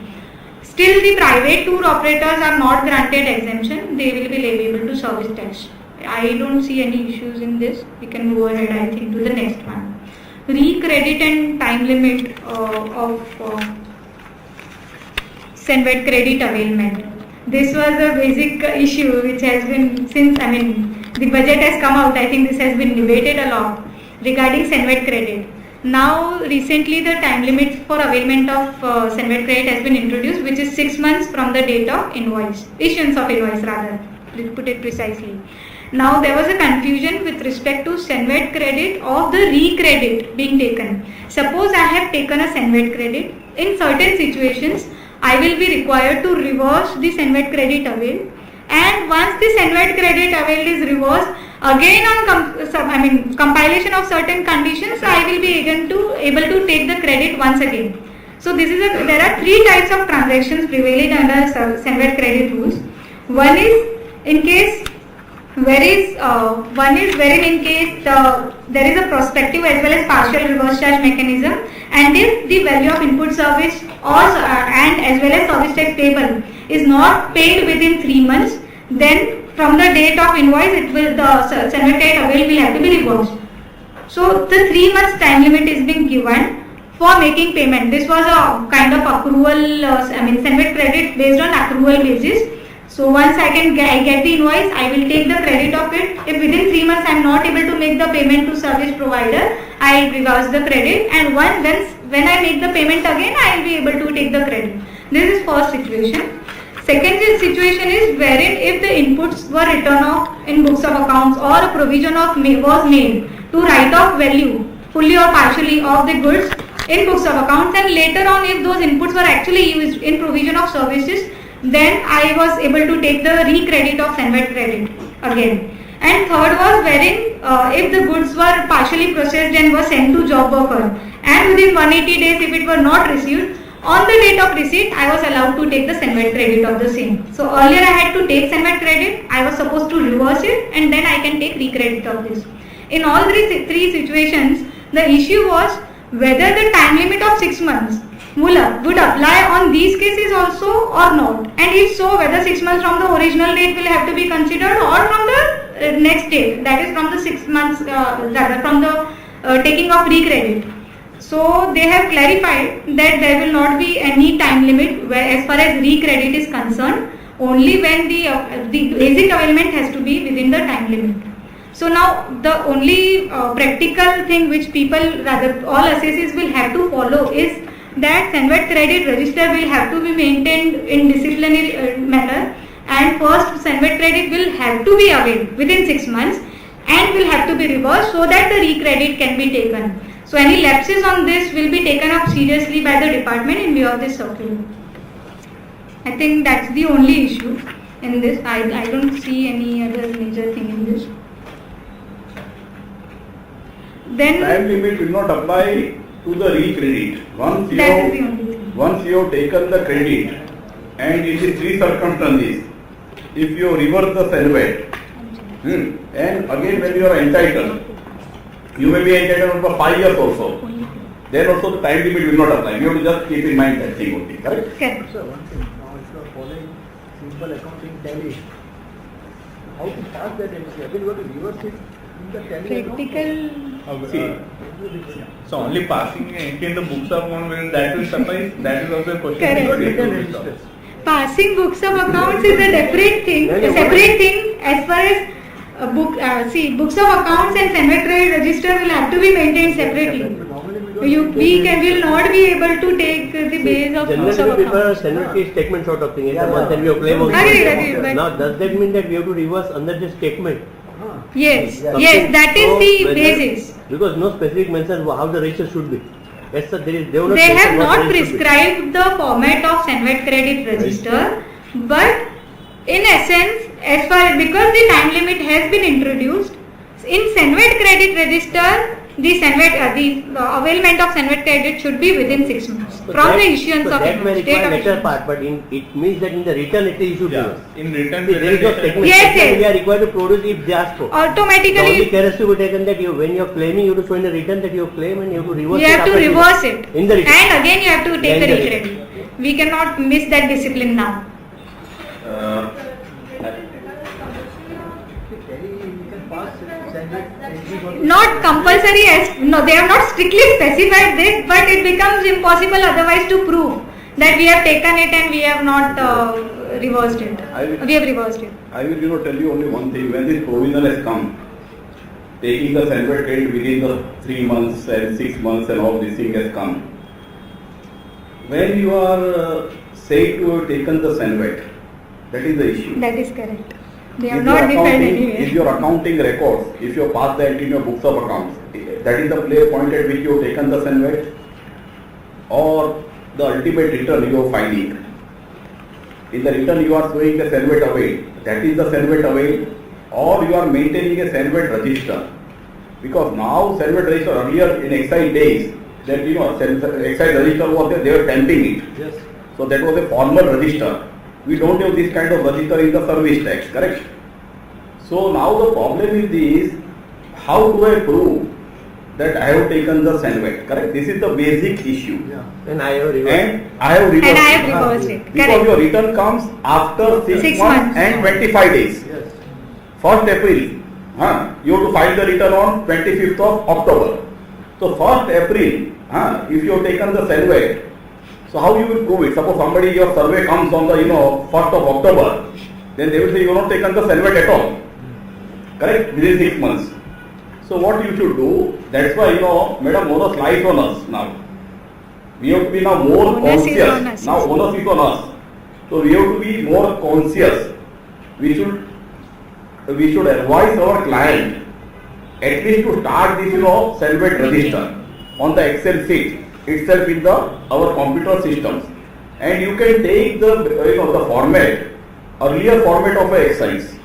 Still the private tour operators are not granted exemption, they will be liable to service tax. I don't see any issues in this. We can go ahead, I think, to the next one. Recredit and time limit of Senvet credit availment. This was a basic issue which has been since, the budget has come out, I think this has been debated a lot regarding Senvet credit. Now recently the time limit for availment of Senvet credit has been introduced, which is 6 months from the date of issuance of invoice rather, put it precisely. Now there was a confusion with respect to Senvet credit of the recredit being taken. Suppose I have taken a Senvet credit, in certain situations I will be required to reverse the Senvet credit avail, and once the Senvet credit avail is reversed, again on compilation of certain conditions, I will be able to take the credit once again. So there are three types of transactions prevailing under Senvet credit rules. One is in case wherein in case there is a prospective as well as partial reverse charge mechanism, and if the value of input service and as well as service tax payable is not paid within 3 months, then from the date of invoice, it will the Senvet credit avail will have to be reversed. So the 3 months time limit is being given for making payment. This was a kind of accrual, Senvet credit based on accrual basis. So once I get the invoice, I will take the credit of it. If within 3 months I am not able to make the payment to service provider, I will reverse the credit, and when I make the payment again, I will be able to take the credit. This is first situation. Second situation is wherein if the inputs were written off in books of accounts or a provision was made to write off value fully or partially of the goods in books of accounts, and later on if those inputs were actually used in provision of services, then I was able to take the recredit of Senvet credit again. And third was wherein if the goods were partially processed and were sent to job worker, and within 180 days if it were not received, on the date of receipt I was allowed to take the Senvet credit of the same. So earlier I had to take Senvet credit, I was supposed to reverse it, and then I can take recredit of this. In all three situations, the issue was whether the time limit of 6 months would apply on these cases also or not, and if so, whether 6 months from the original date will have to be considered or from the next date, that is from the 6 months, rather from the taking of recredit. So they have clarified that there will not be any time limit as far as recredit is concerned, only when the basic availment has to be within the time limit. So now the only practical thing which people, rather all assessees will have to follow is that Senvet credit register will have to be maintained in disciplinary manner, and first Senvet credit will have to be availed within 6 months and will have to be reversed so that the recredit can be taken. So any lapses on this will be taken up seriously by the department in view of this circular. I think that's the only issue in this. I don't see any other major thing in this. Then Time limit will not apply to the recredit. Once you have taken the credit, and it is 3 circumstances. If you reverse the Senvet, and again when you are entitled, you may be entitled for 5 years also. Then also the time limit will not apply. You have to just keep in mind that thing only, correct? Correct. So one thing, now if you are following simple accounting tally, how to pass that entry? Again you have to reverse it in the tally account? So only passing entry in the books of account, when that will suffice, that is also a question. Correct. Written registers. Passing books of accounts is a separate thing as far as books of accounts and Senvet credit register will have to be maintained separately. We will not be able to take the base of books of Generally we prefer accounts. Senvet credit statement sort of thing. It's a month and we have claim also. Agreed, but Now does that mean that we have to reverse under the statement? yes, Something- that is so the whether- basis. Because no specific mention how the register should be. Yes, sir, they have They have mentioned what not register should be. prescribed the format of Senvet credit register, but in essence, as far because the time limit has been introduced in Senvet credit register, the availment of Senvet credit should be within 6 months So from that- the issuance so of that may date require of later issuance. part, but it means that in the return it is issued. Yeah, in return. See, there is no statement. Yes, Statement yes. we are required to produce if they ask for. The only Automatically, care has to be taken that when you are claiming, you have to show in the return that you have claimed and you have to reverse you it. have to after you- reverse it, in the return. and again you have to take Yeah, the in the recredit. We cannot miss that discipline now. Tally you can pass Senvet entry for Not compulsory they have not strictly specified this, but it becomes impossible otherwise to prove that we have taken it and we have not reversed it. We have reversed it. I will tell you only one thing. When this provision has come, taking the Senvet credit within the 3 months and 6 months and all this thing has come. When you are said to have taken the Senvet, that is the issue. That is correct. They have If not your defined accounting- If anywhere. your accounting records, if you pass that in your books of accounts, that is the point at which you have taken the Senvet, or the ultimate return you are filing. In the return you are showing the Senvet avail, that is the Senvet avail, or you are maintaining a Senvet register. Because now Senvet register earlier in excise days, that excise register was there, they were stamping it. Yes. So that was a formal register. We don't have this kind of register in the service tax, correct? So now the problem is this, how do I prove that I have taken the Senvet, correct? This is the basic issue. Yeah. And I have reversed. And I have reversed And I have it. reversed it. Because Correct. your return comes after 6 6 months months. and 25 days. Yes. 1st April, you have to file the return on 25th of October. So 1st April, if you have taken the Senvet, so how you will prove it? Suppose somebody, your survey comes on the 1st of October, then they will say you have not taken the Senvet at all. Correct? Within 6 months. So what you should do, that's why madam, onus lies on us now. We have to be now more Onus is on conscious. us. Now onus is on us. So we have to be more conscious. We should advise our client at least to start this Senvet register on the Excel sheet itself in our computer systems, and you can take the the format, earlier format of a exercise,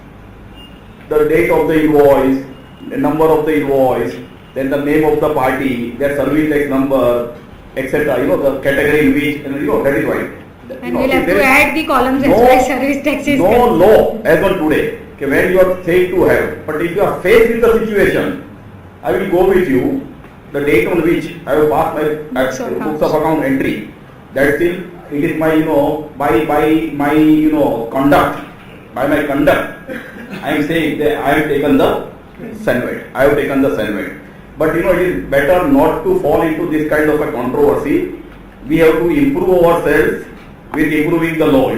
the date of the invoice, the number of the invoice, then the name of the party, their service tax number, etc. The category in which that is why. And we'll have to add the columns as well as service taxes. No law as on today, okay, where you are saying to have. But if you are faced with the situation, I will go with you the date on which I will pass my books of account entry. That still it is my by my conduct, by my conduct, I am saying that I have taken the Senvet. But it is better not to fall into this kind of a controversy. We have to improve ourselves with improving the law,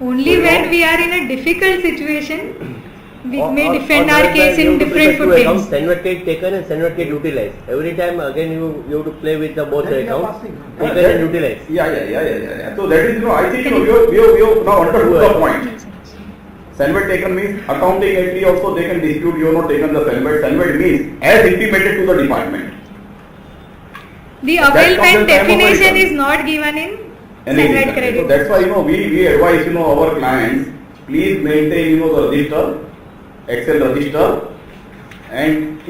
Only when we are in a difficult situation, we may defend our case in different footings. Senvet taken and Senvet utilized. Every time again you have to play with both the accounts, taken and utilized. Yeah. So that is, I think we have now understood the point. Senvet taken means accounting entry also they can dispute you have not taken the Senvet. Senvet means as intimated to the department. The availment definition is not given in Senvet credit. So that's why we advise our clients, please maintain the register, Excel register, and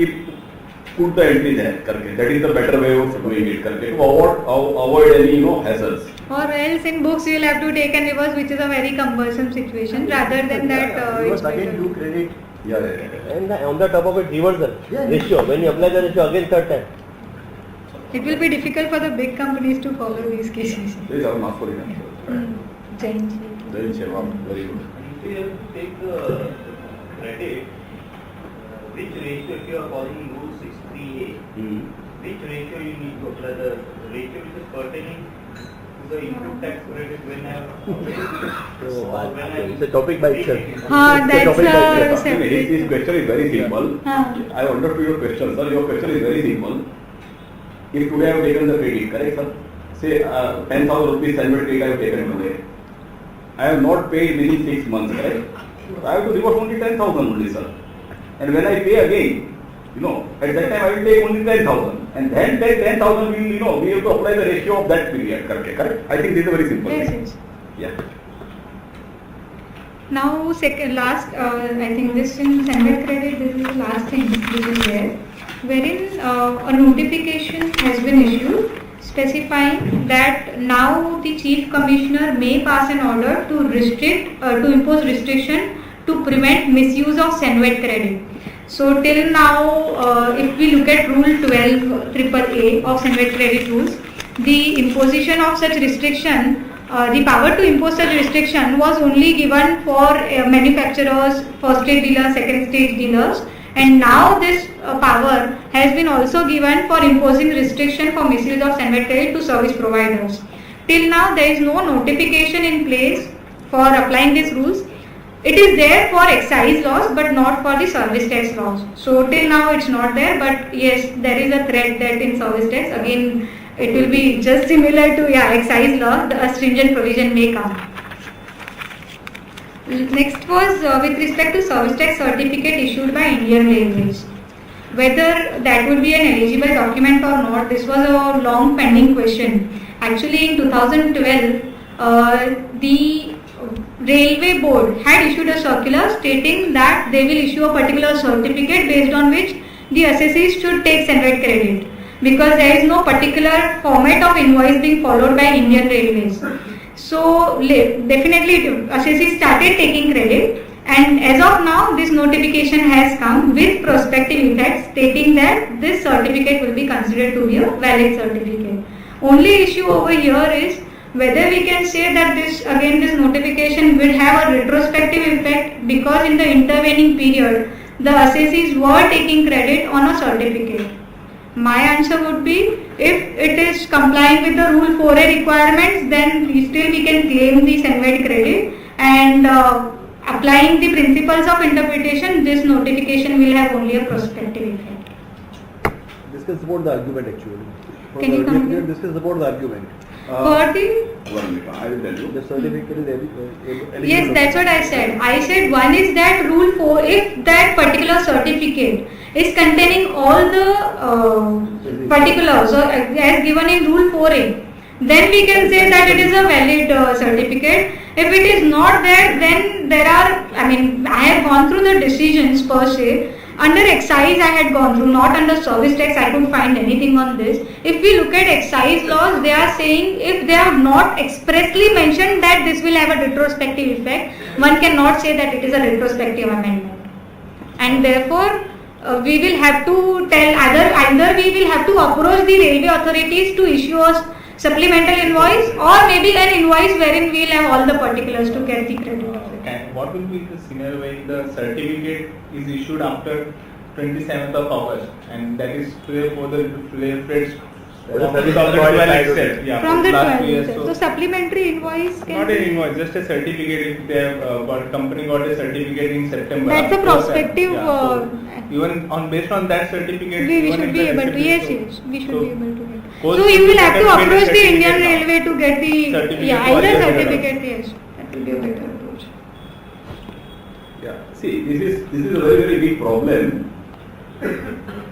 put the entry there. That is the better way of doing it. To avoid any hassles. Or else in books you will have to take and reverse, which is a very cumbersome situation. Rather than that, it's better. Do credit. Yeah. And on the top of it, reversal ratio. When you apply the ratio again third time. It will be difficult for the big companies to follow these cases. These are not for example. Jain. Very good. If you have to take the credit, which ratio, if you are following rule 63A, which ratio you need to apply? The ratio which is pertaining to the input tax credit when I have... It's a topic by itself. That's a separate. His question is very simple. I understood your question, sir. Your question is very simple. If today I have taken the credit, correct, sir? Say 10,000 rupees Senvet credit I have taken today. I have not paid within 6 months, correct? So I have to reverse only 10,000 only, sir. And when I pay again, at that time I will take only 10,000. And then 10,000 we have to apply the ratio of that period, correct? I think this is a very simple thing. Yes. Yeah. Now, I think this in Senvet credit, this is the last thing which is there, wherein a notification has been issued specifying that now the Chief Commissioner may pass an order to impose restriction to prevent misuse of Senvet credit. So till now, if we look at Rule 12AAA of Senvet credit rules, the imposition of such restriction, the power to impose such restriction was only given for manufacturers, first stage dealers, second stage dealers, and now this power has been also given for imposing restriction for misuse of Senvet credit to service providers. Till now there is no notification in place for applying these rules. It is there for excise laws but not for the service tax laws. So till now it's not there, but yes, there is a threat that in service tax again it will be just similar to excise law, the stringent provision may come. Next was with respect to service tax certificate issued by Indian Railways. Whether that would be an eligible document or not, this was a long pending question. Actually in 2012, the Railway Board had issued a circular stating that they will issue a particular certificate based on which the assessees should take Senvet credit, because there is no particular format of invoice being followed by Indian Railways. So definitely assessees started taking credit, and as of now this notification has come with prospective effect stating that this certificate will be considered to be a valid certificate. Only issue over here is Whether we can say that this notification will have a retrospective effect because in the intervening period the assessees were taking credit on a certificate. My answer would be, if it is complying with the Rule 4A requirements, then we can claim the SENVED credit, and applying the principles of interpretation, this notification will have only a prospective effect. Discuss about the argument actually. Can you come again? Discuss about the argument. For the 1 minute, I will tell you. The certificate is eligible. Yes, that's what I said. I said one is that Rule 4, if that particular certificate is containing all the particulars as given in Rule 4A, then we can say that it is a valid certificate. If it is not there, then there are, I have gone through the decisions per se. Under excise I had gone through, not under service tax. I couldn't find anything on this. If we look at excise laws, they are saying if they have not expressly mentioned that this will have a retrospective effect, one cannot say that it is a retrospective amendment. And therefore, we will have to tell either we will have to approach the railway authorities to issue a supplemental invoice, or maybe an invoice wherein we will have all the particulars to get the credit of it. And what will be the scenario when the certificate is issued after 27th of August, and that is for the freight from the 12th itself? Yeah, From the last 12th year. itself. So supplementary invoice can Not an invoice, just a certificate. If they have company got a certificate in September. That's a prospective. Even based on that certificate, we even should if be the able to. recipient- Yes, we should be able to get. Post- So you will have to certificate approach the Indian now. Railway to get the Certificate either to other certificate. Yes, that will be a better approach. Yeah, see, this is a very, very big problem.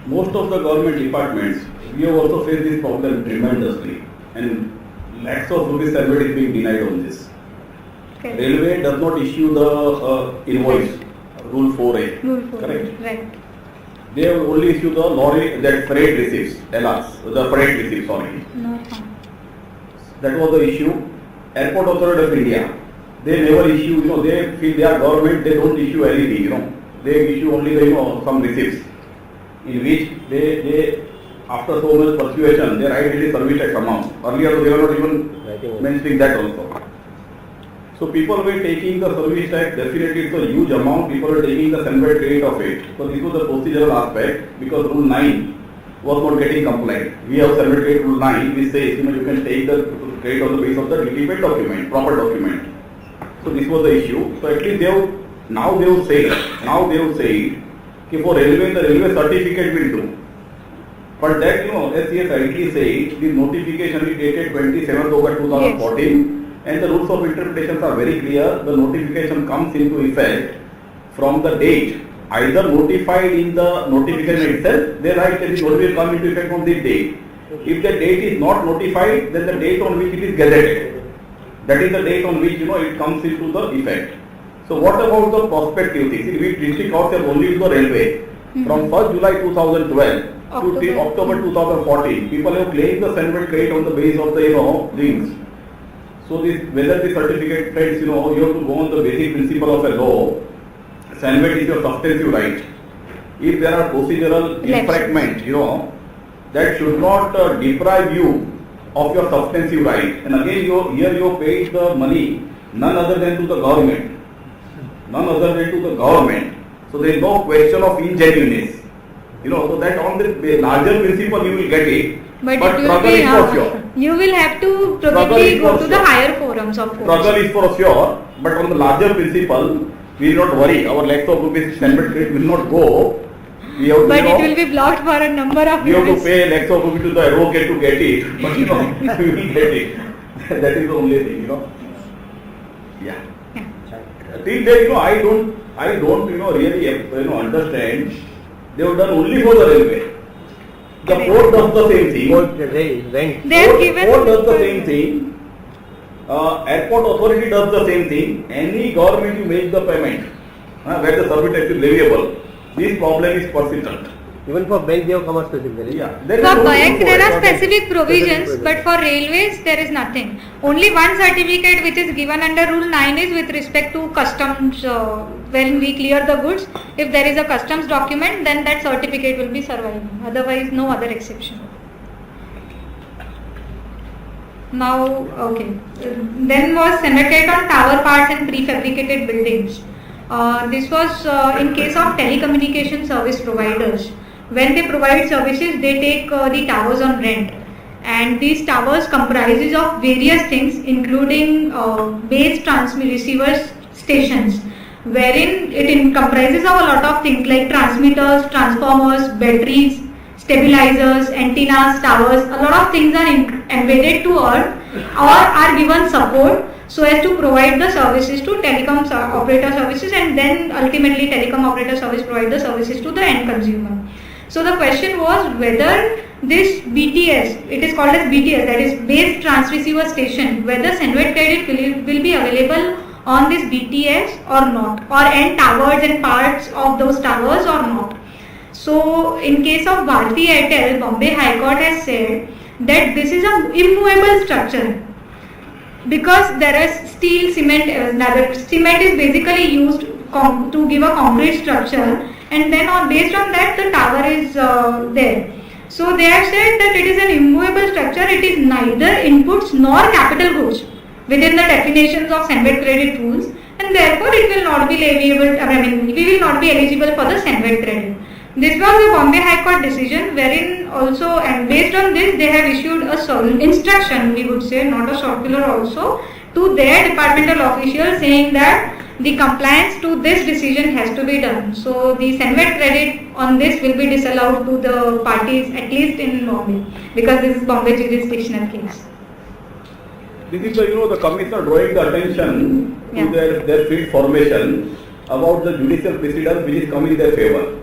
Most of the government departments, we have also faced this problem tremendously, and lakhs of rupees salary is being denied on this. Okay. Railway does not issue the invoice, Rule 4A. Rule 4. Correct. Right. They have only issue the lorry, that freight receipts, the freight receipts, sorry. Not found. That was the issue. Airport Authority of India, they never issue, they feel they are government, they don't issue anything, They issue only the, some receipts, in which they after so much persuasion, they write it is service tax amount. Earlier they were not even mentioning that also. So people were taking the service tax, definitely it's a huge amount, people were taking the SENVED credit of it. So this was the procedural aspect, because Rule 9 was not getting complied. We have SENVED credit Rule 9, which says, you can take the credit on the basis of the legitimate document, proper document. So this was the issue. So at least they have said that for railway, the railway certificate will do. But that, as he has rightly said, the notification is dated 27th August 2014. And the rules of interpretations are very clear. The notification comes into effect from the date either notified in the notification itself. They write that it will come into effect from this date. If the date is not notified, then the date on which it is gazetted. That is the date on which it comes into the effect. So what about the prospective things? We district costs have only to the railway. From 1st July 2012 to October 2014, people have claimed the SENVED credit on the basis of the things. So whether the certificate friends, you have to go on the basic principle of a law. SENVED is your substantive right. If there are procedural infractions, that should not deprive you of your substantive right. And again, here you have paid the money none other than to the government. So there is no question of ingenuineness. So that on the larger principle you will get it. But it will struggle be, is for sure. you will have to probably go to the higher forums of course. Struggle is for sure, but on the larger principle, we will not worry. Our lakhs of rupees SENVED credit will not go. We have to, But it will be blocked for a number of we have to years. pay lakhs of rupees to the advocate to get it, but we will get it. That is the only thing, Yeah. Till then, I don't, really, understand. They have done only for the railway. The port does the same thing. They have given. Port does the same thing. Airport authority does the same thing. Any government you make the payment, where the service tax is leviable, this problem is persistent. Even for bank, they have come out specifically. Yeah. For bank there are specific provisions, but for railways there is nothing. Only one certificate which is given under Rule 9 is with respect to customs. When we clear the goods, if there is a customs document, then that certificate will be surviving. Otherwise, no other exception. Now, okay. Then was Senate credit on tower parts and prefabricated buildings. This was in case of telecommunication service providers. When they provide services, they take the towers on rent. And these towers comprises of various things, including base transmit receivers stations, wherein it comprises of a lot of things like transmitters, transformers, batteries, stabilizers, antennas, towers. A lot of things are embedded to earth or are given support so as to provide the services to telecom operator services, and then ultimately telecom operator service provide the services to the end consumer. So the question was whether this BTS, it is called as BTS, that is base transceiver station, whether Senvet credit will be available on this BTS or not, or end towers and parts of those towers or not. So in case of Bharti Airtel, Bombay High Court has said that this is an immovable structure because there is steel, cement, cement is basically used to give a concrete structure, and then based on that the tower is there. So they have said that it is an immovable structure, it is neither inputs nor capital goods within the definitions of Senvet credit rules, and therefore it will not be leviable, we will not be eligible for the Senvet credit. This was a Bombay High Court decision wherein also, and based on this they have issued a instruction, we would say, not a circular also, to their departmental officials saying that the compliance to this decision has to be done. So the Senvet credit on this will be disallowed to the parties, at least in Bombay, because this is Bombay jurisdictional case. This is the commissioner drawing the attention to their field formation about the judicial precedent which is coming in their favor.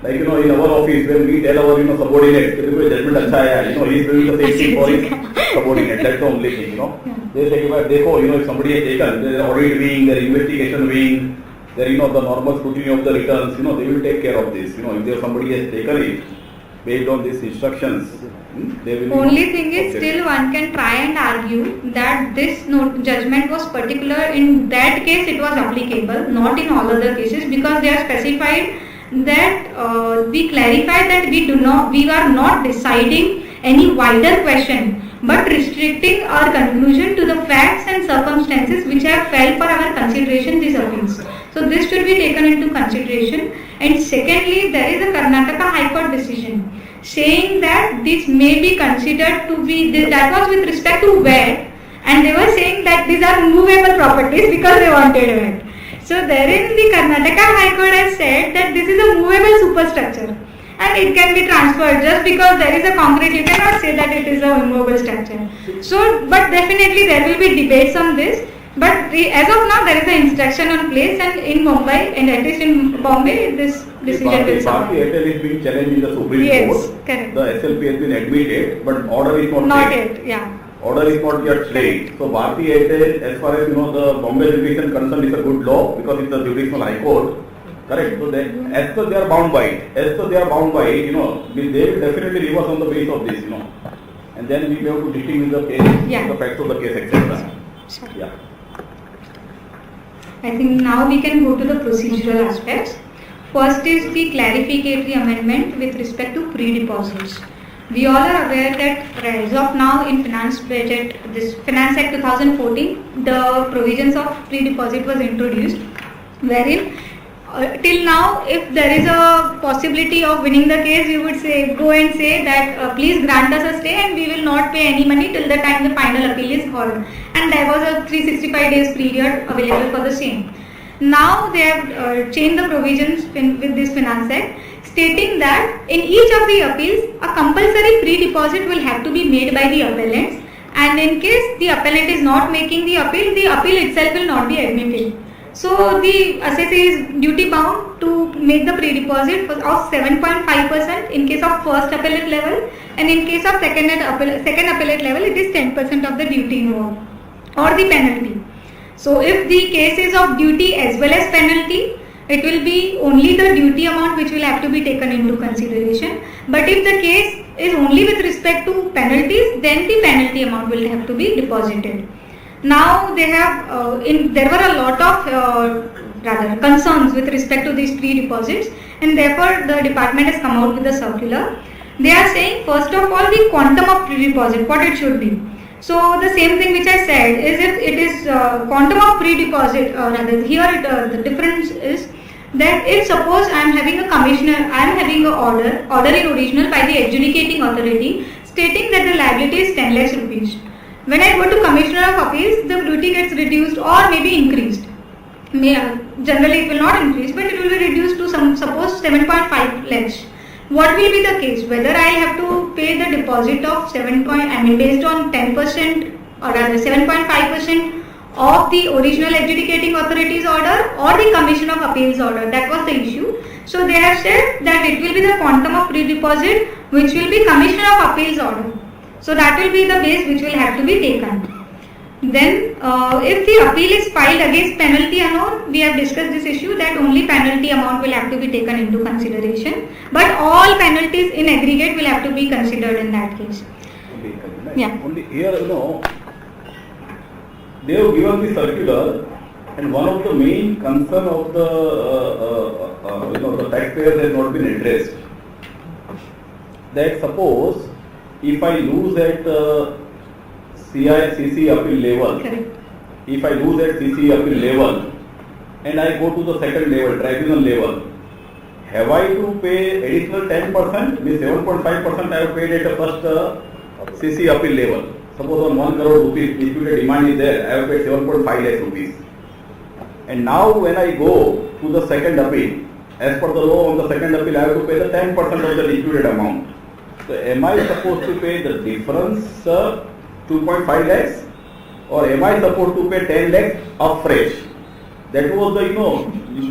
Like in our office, when we tell our subordinates, judgment acha hai, he is doing the same thing for his subordinate. That's the only thing, They say, if somebody has taken their audit wing, their investigation wing, their the normal scrutiny of the returns, they will take care of this. If somebody has taken it based on these instructions, they will. Only thing is, still one can try and argue that this judgment was particular in that case. It was applicable, not in all other cases, because they are specified that we clarify that we are not deciding any wider question, but restricting our conclusion to the facts and circumstances which have fell for our consideration these appeals. So this should be taken into consideration. And secondly, there is a Karnataka High Court decision saying that this may be considered to be, that was with respect to VAT, and they were saying that these are movable properties because they wanted VAT. So therein the Karnataka High Court has said that this is a movable superstructure and it can be transferred. Just because there is a concrete, you cannot say that it is a movable structure. So, but definitely there will be debates on this. But as of now, there is an instruction on place, and in Mumbai, and at least in Bombay, this decision will survive. Bharti Airtel is being challenged in the Supreme Court. Correct. The SLP has been admitted, but order is not yet. Yeah. Order is not yet stayed. So Bharti Airtel, as far as the Bombay jurisdiction concerned, is a good law because it's a jurisdictional high court. Correct. So as such they are bound by it. As such they are bound by it, they will definitely reverse on the basis of this, and then we have to distinguish the case, the facts of the case, etc. Sure. Yeah. I think now we can go to the procedural aspects. First is the clarificatory amendment with respect to pre-deposits. We all are aware that as of now in Finance Budget, this Finance Act 2014, the provisions of pre-deposit was introduced, wherein till now, if there is a possibility of winning the case, you would go and say that please grant us a stay and we will not pay any money till the time the final appeal is heard. And there was a 365 days period available for the same. Now they have changed the provisions with this Finance Act, stating that in each of the appeals, a compulsory pre-deposit will have to be made by the appellants, and in case the appellant is not making the appeal itself will not be admitted. So the assessee is duty bound to make the pre-deposit of 7.5% in case of first appellate level, and in case of second appellate level it is 10% of the duty involved or the penalty. So if the case is of duty as well as penalty, it will be only the duty amount which will have to be taken into consideration. But if the case is only with respect to penalties, then the penalty amount will have to be deposited. Now they have, there were a lot of concerns with respect to these pre-deposits, and therefore the department has come out with a circular. They are saying first of all the quantum of pre-deposit, what it should be. So the same thing which I said is if it is quantum of pre-deposit, rather here the difference is that if suppose I am having a commissioner, I am having a order in original by the adjudicating authority stating that the liability is 10 lakhs rupees. When I go to Commissioner of Appeals, the duty gets reduced or maybe increased. Generally it will not increase, but it will be reduced to suppose 7.5 lakhs. What will be the case? Whether I have to pay the deposit of based on 10% or rather 7.5% of the original adjudicating authority's order or the Commission of Appeals order. That was the issue. So they have said that it will be the quantum of pre-deposit which will be Commission of Appeals order. So that will be the base which will have to be taken. Then if the appeal is filed against penalty amount, we have discussed this issue that only penalty amount will have to be taken into consideration, but all penalties in aggregate will have to be considered in that case. Yeah. Only here, they have given the circular, and one of the main concern of the taxpayers has not been addressed. That suppose if I lose at CC appeal level, Correct. if I lose at CC appeal level and I go to the second level, tribunal level, have I to pay additional 10%? Means 7.5% I have paid at the first CC appeal level. Suppose on 1 crore rupees disputed demand is there, I have paid 7.5 lakh rupees. And now when I go to the second appeal, as per the law on the second appeal, I have to pay the 10% of the disputed amount. So am I supposed to pay the difference 2.5 lakhs, or am I supposed to pay 10 lakhs afresh? That was the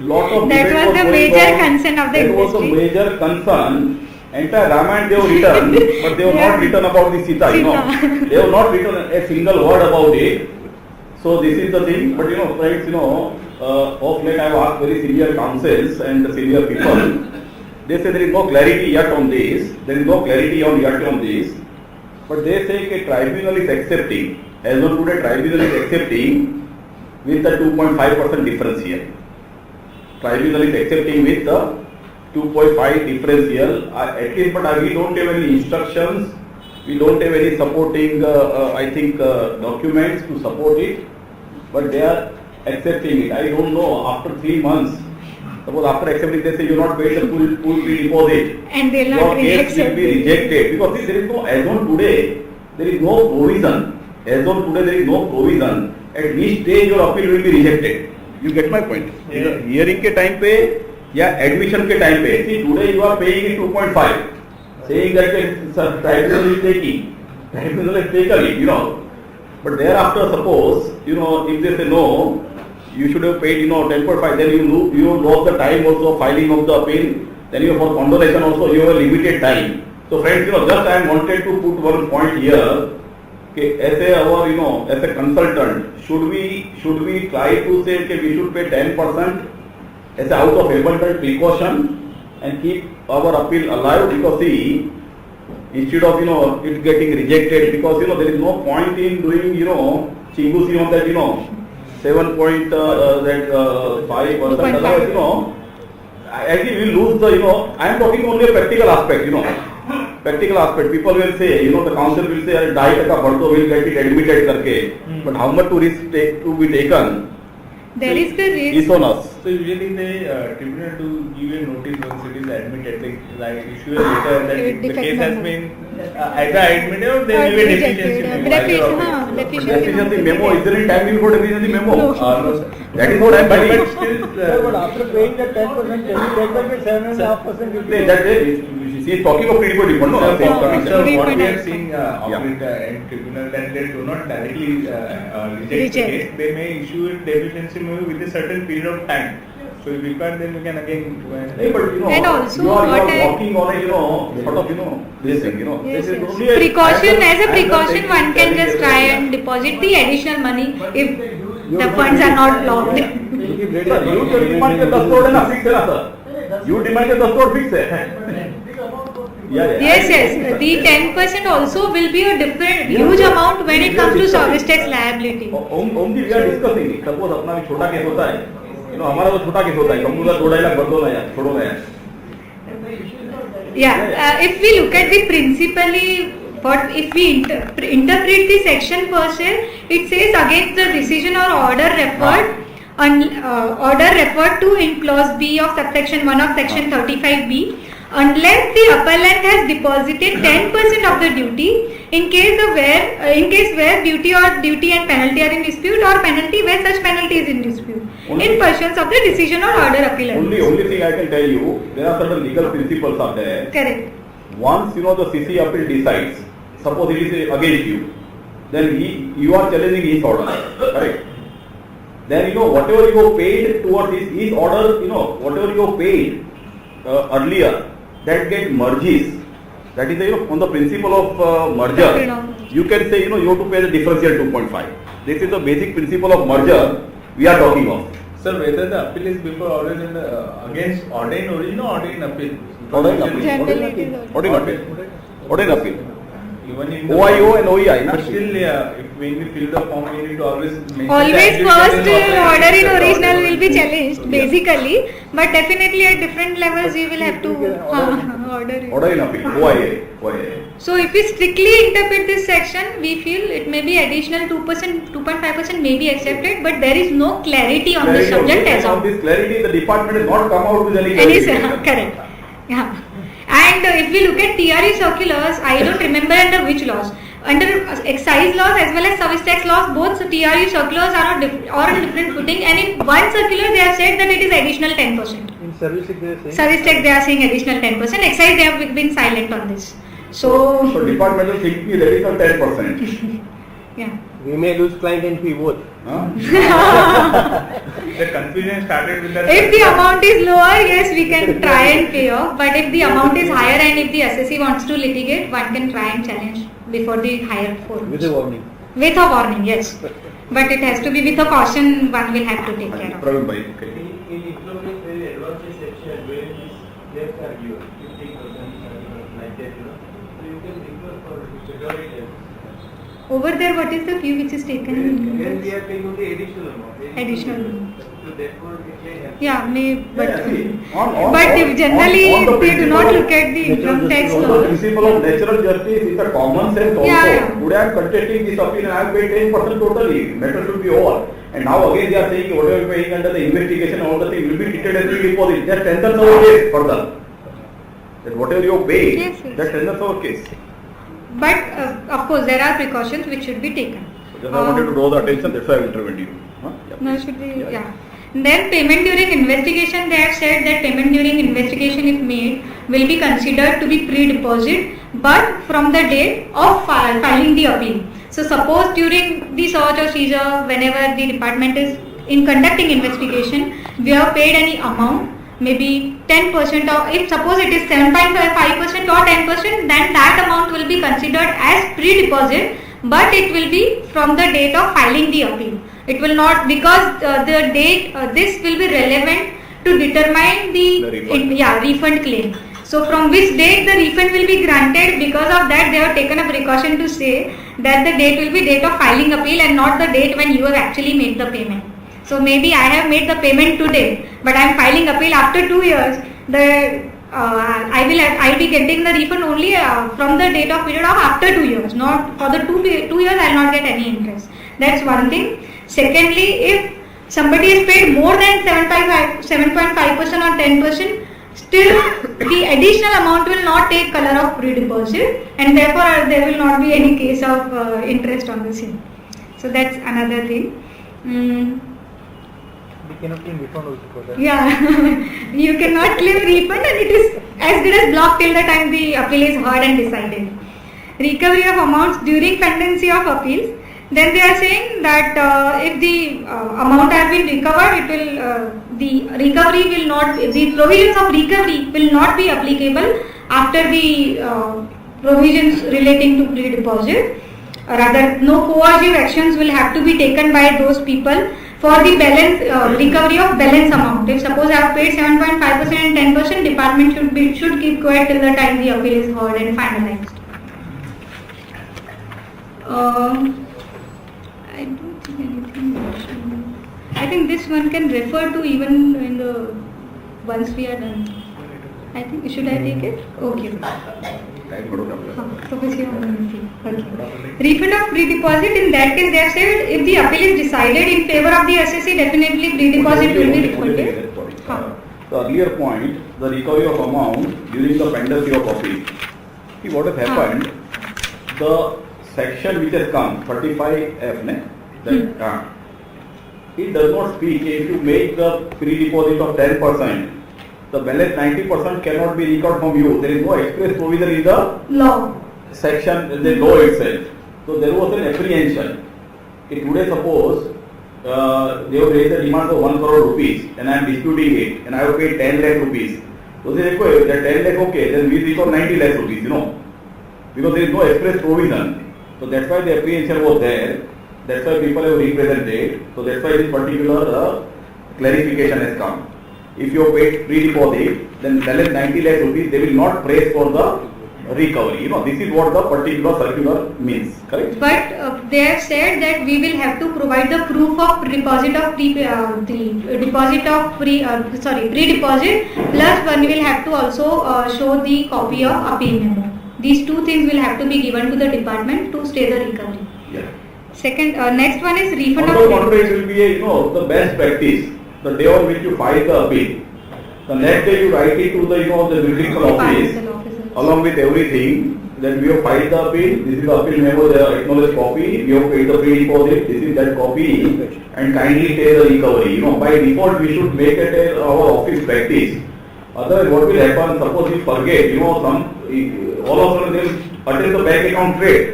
lot of That was the major concern of the industry. That was the major concern. Entire Ramayana they have written, but they have not written about the Sita. They have not written a single word about it. So this is the thing. But friends, of late I have asked very senior counsels and the senior people. They say there is no clarity yet on this. There is no clarity yet on this. But they say that tribunal is accepting, as on today tribunal is accepting with the 2.5% difference here. Tribunal is accepting with the 2.5 difference here. At least, but we don't have any instructions, we don't have any supporting, documents to support it. But they are accepting it. I don't know, after 3 months, suppose after accepting they say you not paid the full pre-deposit, and they will your not case will be rejected, because see, there is no, as on today, there is no provision. As on today there is no provision at which stage your appeal will be rejected. You get my point? Yeah. Hearing ke time pe या admission ke time pe. See, today you are paying it 2.5, saying that tribunal is taking, tribunal is taken it, But thereafter, suppose, if they say no, you should have paid, 10.5, then you lost the time also filing of the appeal, then for condonation also you have a limited time. So friends, just I wanted to put one point here, okay, as a consultant, should we try to say that we should pay 10% as a out of abundant precaution and keep our appeal alive, because see, instead of it getting rejected, because there is no point in doing chingusi on that 7.5%, otherwise actually we lose the I am talking only a practical aspect, practical aspect. People will say, the council will say 2.5% will get it admitted karke, but how much to risk to be taken? There is the risk. Is on us. So usually the tribunal to give a notice once it is admitted, like issue a letter that the case has been either admitted or there will be a deficiency memo. Deficiency memo, is there any time for deficiency memo? No, sir. That is what I am But telling. still, But after paying the 10%, can you take back the 7.5%? She is talking of pre-deposit refund, no? So, Coming, so sir. what we are seeing in tribunal that they do not directly reject the case, they may issue a deficiency memo with a certain period of time. So if required, then we can again go and. Hey, but And also you are what I- walking on a sort of this thing, Yes, This is yes. only a- Precaution, as a I am precaution, just one can just try and deposit the additional money if the funds are not locked. Sir, you demand के 10 करोड़ है ना, fix है ना sir? You demand के 10 crore fix है. Yes, yes. The 10% also will be a different huge amount when it comes to service tax liability. Only we are discussing it. Suppose अपना भी छोटा केस होता है, हमारा तो छोटा केस होता है, कंप्यूटर 2.5 लाख भर दो ना यार, छोड़ो ना यार. Yeah, if we look at the principally But if we interpret the section per se, it says against the decision or order referred to in clause B of subsection 1 of section 35B, unless the appellant has deposited 10% of the duty in case where duty and penalty are in dispute, or penalty where such penalty is in dispute, in pursuance of the decision or order appeal. Only thing I can tell you, there are certain legal principles are there. Correct. Once the CC appeal decides, suppose it is against you, then you are challenging his order, correct? Then whatever you have paid towards his order, whatever you have paid earlier, that get merges. That is on the principle of merger. You can say you have to pay the differential 2.5. This is the basic principle of merger we are talking of. Sir, whether the appeal is before always against ordained origin or ordained appeal? Ordained appeal. Generally it is Ordained appeal. Even in OIO and OEI. But still, if when we fill the form, we need to always mention Always that first adjudication is order in authorized. original will be challenged basically, but definitely at different levels you will have to order it. Order in appeal. OIA. So if we strictly interpret this section, we feel it may be additional 2%, 2.5% may be accepted, but there is no clarity on the subject as on of. this clarity, the department has not come out with any Any clarification. correct. Yeah. And if we look at TRE circulars, I don't remember under which laws. Under excise laws as well as service tax laws, both TRE circulars are on different footing, and in one circular they have said that it is additional 10%. In service tax they are saying. Service tax they are saying additional 10%. Excise they have been silent on this. So departmental thinking is additional 10%. Yeah. We may lose client and fee both. The confusion started with that. If the amount is lower, yes, we can try and pay off. But if the amount is higher and if the assessee wants to litigate, one can try and challenge before the higher forum. With a warning. With a warning, yes. But it has to be with a caution. One will have to take care of. Praveen bhai, okay. In economics, there is advantage section where these left are given 50% like that, so you can refer for security. Over there, what is the fee which is taken? When we are paying only additional amount. Additional. So therefore, it may happen. Yeah, but But if generally they do not look at the income tax on the law. principle of natural justice is a common sense also. Yeah. Today I am contesting this appeal and I have paid 10% totally. Matter should be over. And now again they are saying whatever you are paying under the investigation, all the things will be treated as re-deposit. That strengthens our case further. That whatever you have paid, Yes. that strengthens our case. But of course, there are precautions which should be taken. Just I wanted to draw the attention, that's why I intervened you. Yeah. No, should be, yeah. Then payment during investigation, they have said that payment during investigation if made will be considered to be pre-deposit, but from the date of filing the appeal. So suppose during the search or seizure, whenever the department is in conducting investigation, we have paid any amount, maybe 10% or if suppose it is 7.5% or 10%, then that amount will be considered as pre-deposit, but it will be from the date of filing the appeal. It will not, because the date, this will be relevant to determine the refund. refund claim. So from which date the refund will be granted, because of that they have taken a precaution to say that the date will be date of filing appeal and not the date when you have actually made the payment. So maybe I have made the payment today, but I am filing appeal after 2 years. I will be getting the refund only from the date of period of after 2 years. Not for the 2 years I will not get any interest. That's one thing. Secondly, if somebody is paid more than 7.5% or 10%, still the additional amount will not take color of pre-deposit, and therefore there will not be any case of interest on the same. So that's another thing. We cannot claim refund also for that. Yeah, you cannot claim refund, and it is as good as blocked till the time the appeal is heard and decided. Recovery of amounts during pendency of appeals. Then they are saying that if the amount has been recovered, it will the recovery will not, the provisions of recovery will not be applicable after the provisions relating to pre-deposit. Rather, no coercive actions will have to be taken by those people for the balance recovery of balance amount. If suppose I have paid 7.5% and 10%, department should keep quiet till the time the appeal is heard and finalized. I don't think anything much. I think this one can refer to even in the once we are done. I think should I take it? Okay. Time got to So which you want to see? Okay. Refund of pre-deposit, in that case they have said if the appeal is decided in favor of the assessee, definitely pre-deposit will be refunded. The earlier point, the recovery of amount during the pendency of appeal. See what has happened, the section which has come, 35F, it does not speak if you make the pre-deposit of 10%, the balance 90% cannot be recovered from you. There is no express provision in the Law. section, the law itself. So there was an apprehension. If today suppose they have raised a demand of 1 crore rupees and I am disputing it and I have paid 10 lakh rupees. So they say that 10 lakh okay, then we recover 90 lakh rupees, because there is no express provision. So that's why the apprehension was there. That's why people have represented. So that's why this particular clarification has come. If you have paid pre-deposit, then balance 90 lakh rupees, they will not press for the recovery. This is what the particular circular means. Correct? But they have said that we will have to provide the proof of deposit of pre-deposit plus one will have to also show the copy of appeal memo. These two things will have to be given to the department to stay the recovery. Yeah. Second, next one is refund On the contrary, it will be the best practice. The day on which you file the appeal, the next day you write it to the the judicial office along with everything. That we have filed the appeal. This is the appeal memo, the acknowledged copy. We have paid the pre-deposit. This is that copy, and kindly take the recovery. By default, we should make it our office practice. Otherwise, what will happen? Suppose you forget, all of a sudden they will attend the bank account trade.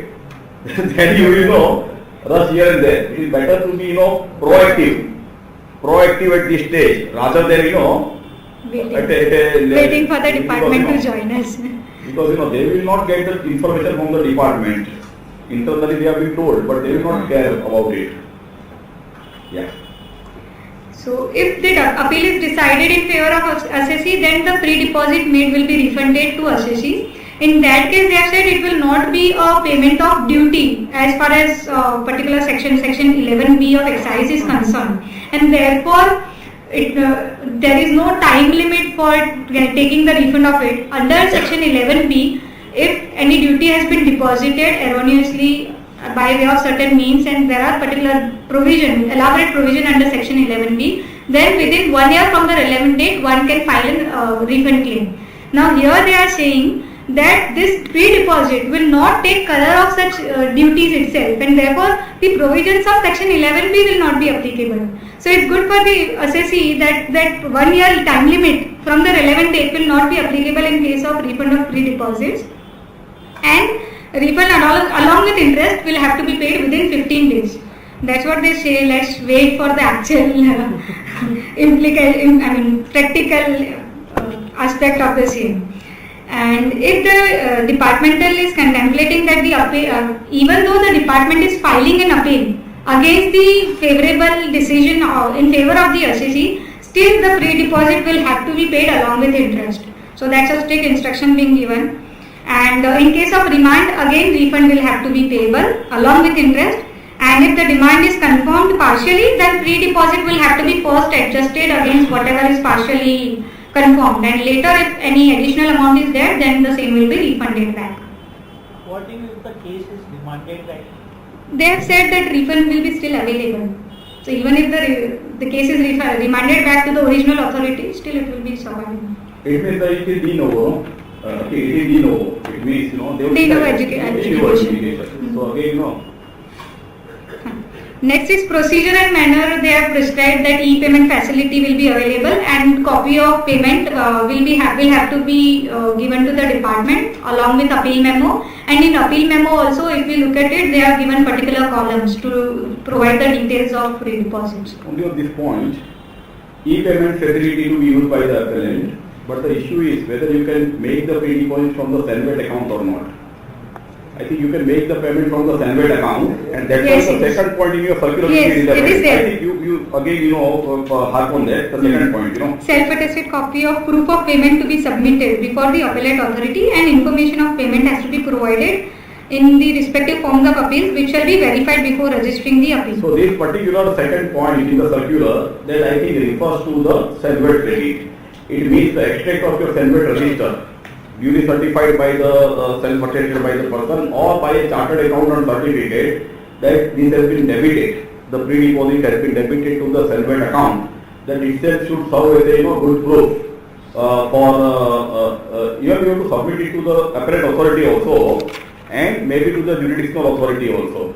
Then you will rush here and there. It is better to be proactive at this stage rather than waiting for the department to join us. Because they will not get the information from the department. Internally they have been told, but they will not care about it. Yeah. So if the appeal is decided in favor of assessee, then the pre-deposit made will be refunded to assessee. In that case, they have said it will not be a payment of duty as far as particular section 11B of excise is concerned, and therefore there is no time limit for taking the refund of it. Under section 11B, if any duty has been deposited erroneously by way of certain means and there are particular provision, elaborate provision under section 11B, then within 1 year from the relevant date, one can file a refund claim. Now here they are saying that this pre-deposit will not take color of such duties itself, and therefore the provisions of section 11B will not be applicable. So it's good for the assessee that 1 year time limit from the relevant date will not be applicable in case of refund of pre-deposits, and refund along with interest will have to be paid within 15 days. That's what they say. Let's wait for the actual practical aspect of the same. And if the departmental is contemplating that the appeal, even though the department is filing an appeal against the favorable decision in favor of the assessee, still the pre-deposit will have to be paid along with interest. So that's a strict instruction being given. And in case of remand, again refund will have to be payable along with interest. And if the demand is confirmed partially, then pre-deposit will have to be first adjusted against whatever is partially confirmed, and later if any additional amount is there, then the same will be refunded back. What if the case is demanded back? They have said that refund will be still available. So even if the case is remanded back to the original authority, still it will be surviving. It means that it is de novo. It is de novo. It means they will de novo education. So again, Next is procedure and manner. They have prescribed that e-payment facility will be available, and copy of payment will have to be given to the department along with appeal memo. And in appeal memo also, if we look at it, they have given particular columns to provide the details of pre-deposits. Only on this point, e-payment facility to be used by the appellant, but the issue is whether you can make the pre-deposit from the Senvet account or not. I think you can make the payment from the Senvet account, and that's why the second point in your circular is there. I think you again harp on that, the second point, Self-attested copy of proof of payment to be submitted before the appellate authority, and information of payment has to be provided in the respective forms of appeals, which shall be verified before registering the appeal. So this particular second point in the circular, that I think refers to the Senvet credit. It means the extract of your Senvet register. duly certified by the self-attested by the person or by a chartered accountant certificate that this has been debited, the pre-deposit has been debited to the Senved account, that itself should serve as a good proof you have to submit it to the apparent authority also and maybe to the jurisdictional authority also.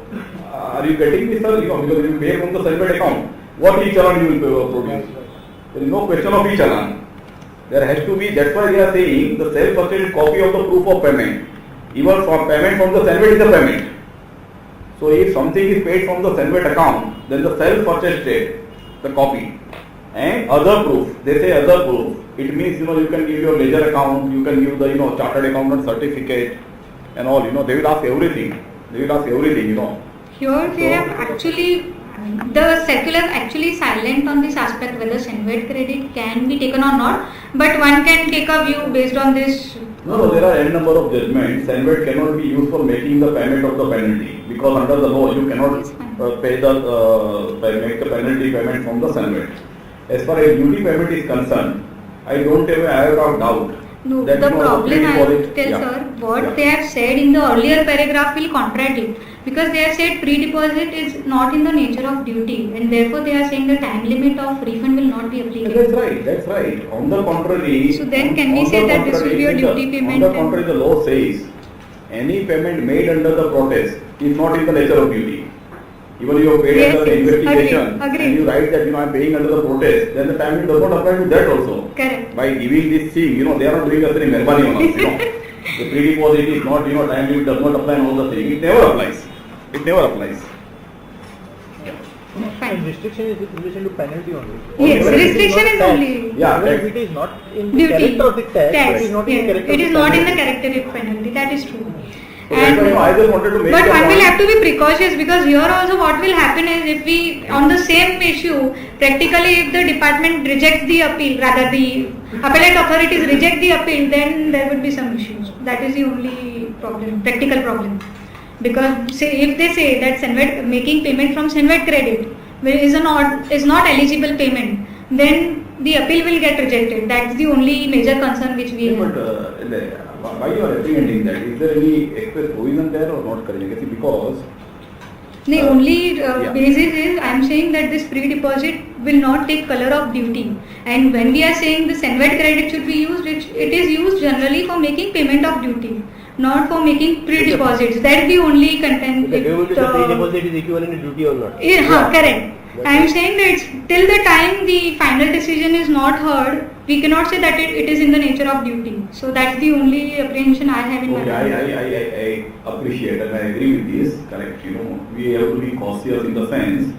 Are you getting this, sir? Because you pay from the Senved account, what e-challan you will produce? There is no question of e-challan. There has to be, that's why we are saying the self-attested copy of the proof of payment. Even for payment from the Senved is a payment. So if something is paid from the Senved account, then the self-attested, the copy, and other proof, they say other proof, it means you can give your ledger account, you can give the chartered accountant certificate and all, they will ask everything. Here they have actually, the circular actually silent on this aspect whether Senved credit can be taken or not, but one can take a view based on this. No, there are n number of judgments. Senved cannot be used for making the payment of the penalty because under the law you cannot make the penalty payment from the Senved. As far as duty payment is concerned, I don't have a iota of doubt. No, that, the problem I will tell yeah. sir, what they have said in the earlier paragraph will contradict, because they have said pre-deposit is not in the nature of duty and therefore they are saying the time limit of refund will not be applicable. That's right. On the contrary, so then can we say that this will be a duty payment? On the contrary, the law says any payment made under the protest is not in the nature of duty. Even if you have paid under the investigation and you write that I am paying under the protest, then the time limit does not apply to that also. Correct. By giving this thing, they are not doing us any mehrbani on us. The pre-deposit is not, time limit does not apply on all the things. It never applies. It never applies. And restriction is with relation to penalty only. Yes, restriction is only. Yeah, if it is not in the duty. character of the tax, it is not in the character it of is the not in the penalty. character of penalty, that is true. So I just wanted to make but the one point. will have to be precautious, because here also what will happen is if we, on the same issue, practically if the department rejects the appeal, rather the appellate authorities reject the appeal, then there would be some issues. That is the only problem, practical problem. Because if they say that Senved, making payment from Senved credit is not eligible payment, then the appeal will get rejected. That's the only major concern which we have. But why you are representing that? Is there any express provision there or not? Because the only basis is I am saying that this pre-deposit will not take color of duty, and when we are saying the Senved credit should be used, it is used generally for making payment of duty, not for making pre-deposits. That is the only content. The pre-deposit is equivalent to duty or not? Correct. I am saying that till the time the final decision is not heard, we cannot say that it is in the nature of duty. So that's the only apprehension I have in my mind. I appreciate and I agree with this. Correct. We have to be cautious in the sense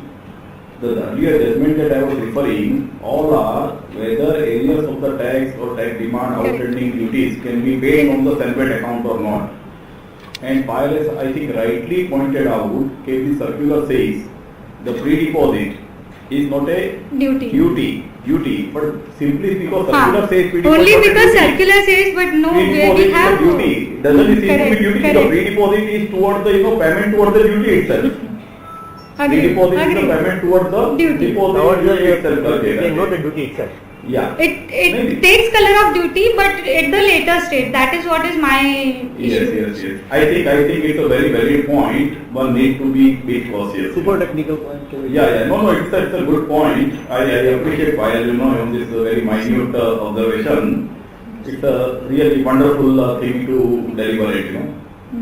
the earlier judgment that I was referring, all are whether areas of the tax or tax demand outstanding duties can be paid from the Senved account or not. And Pius, I think, rightly pointed out, the circular says the pre-deposit is not a duty, but simply because circular says pre-deposit. Only because circular says, but no, we have duty. Doesn't it seem to be duty? The pre-deposit is towards the payment towards the duty itself. Pre-deposit is the payment towards the deposit itself. Not the duty itself. Yeah. It takes color of duty, but at the later stage. That is what is my issue. Yes. I think it's a very valid point. One need to be bit cautious. Super technical point. Yeah. No, it's a good point. I appreciate Payal, on this very minute observation. It's a really wonderful thing to deliberate,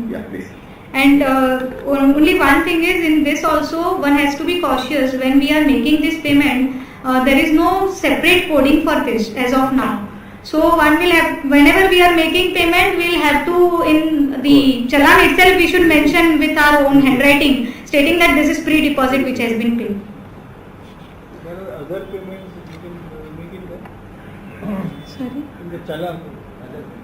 Yeah, please. And only one thing is, in this also one has to be cautious when we are making this payment. There is no separate coding for this as of now. So one will have, whenever we are making payment, we will have to, in the challan itself, we should mention with our own handwriting, stating that this is pre-deposit which has been paid. There are other payments you can make in there? Sorry? In the challan.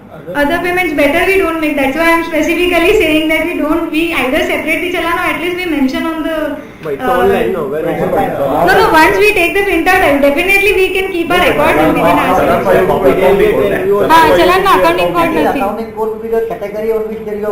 Other payments better we don't make. That's why I am specifically saying that we either separate the challan or at least we mention on the. But it's online, no? Where is it? No. Once we take the printout, definitely we can keep a record and we can ask. Challan का accounting code nothing. Accounting code will be the category on which there is a.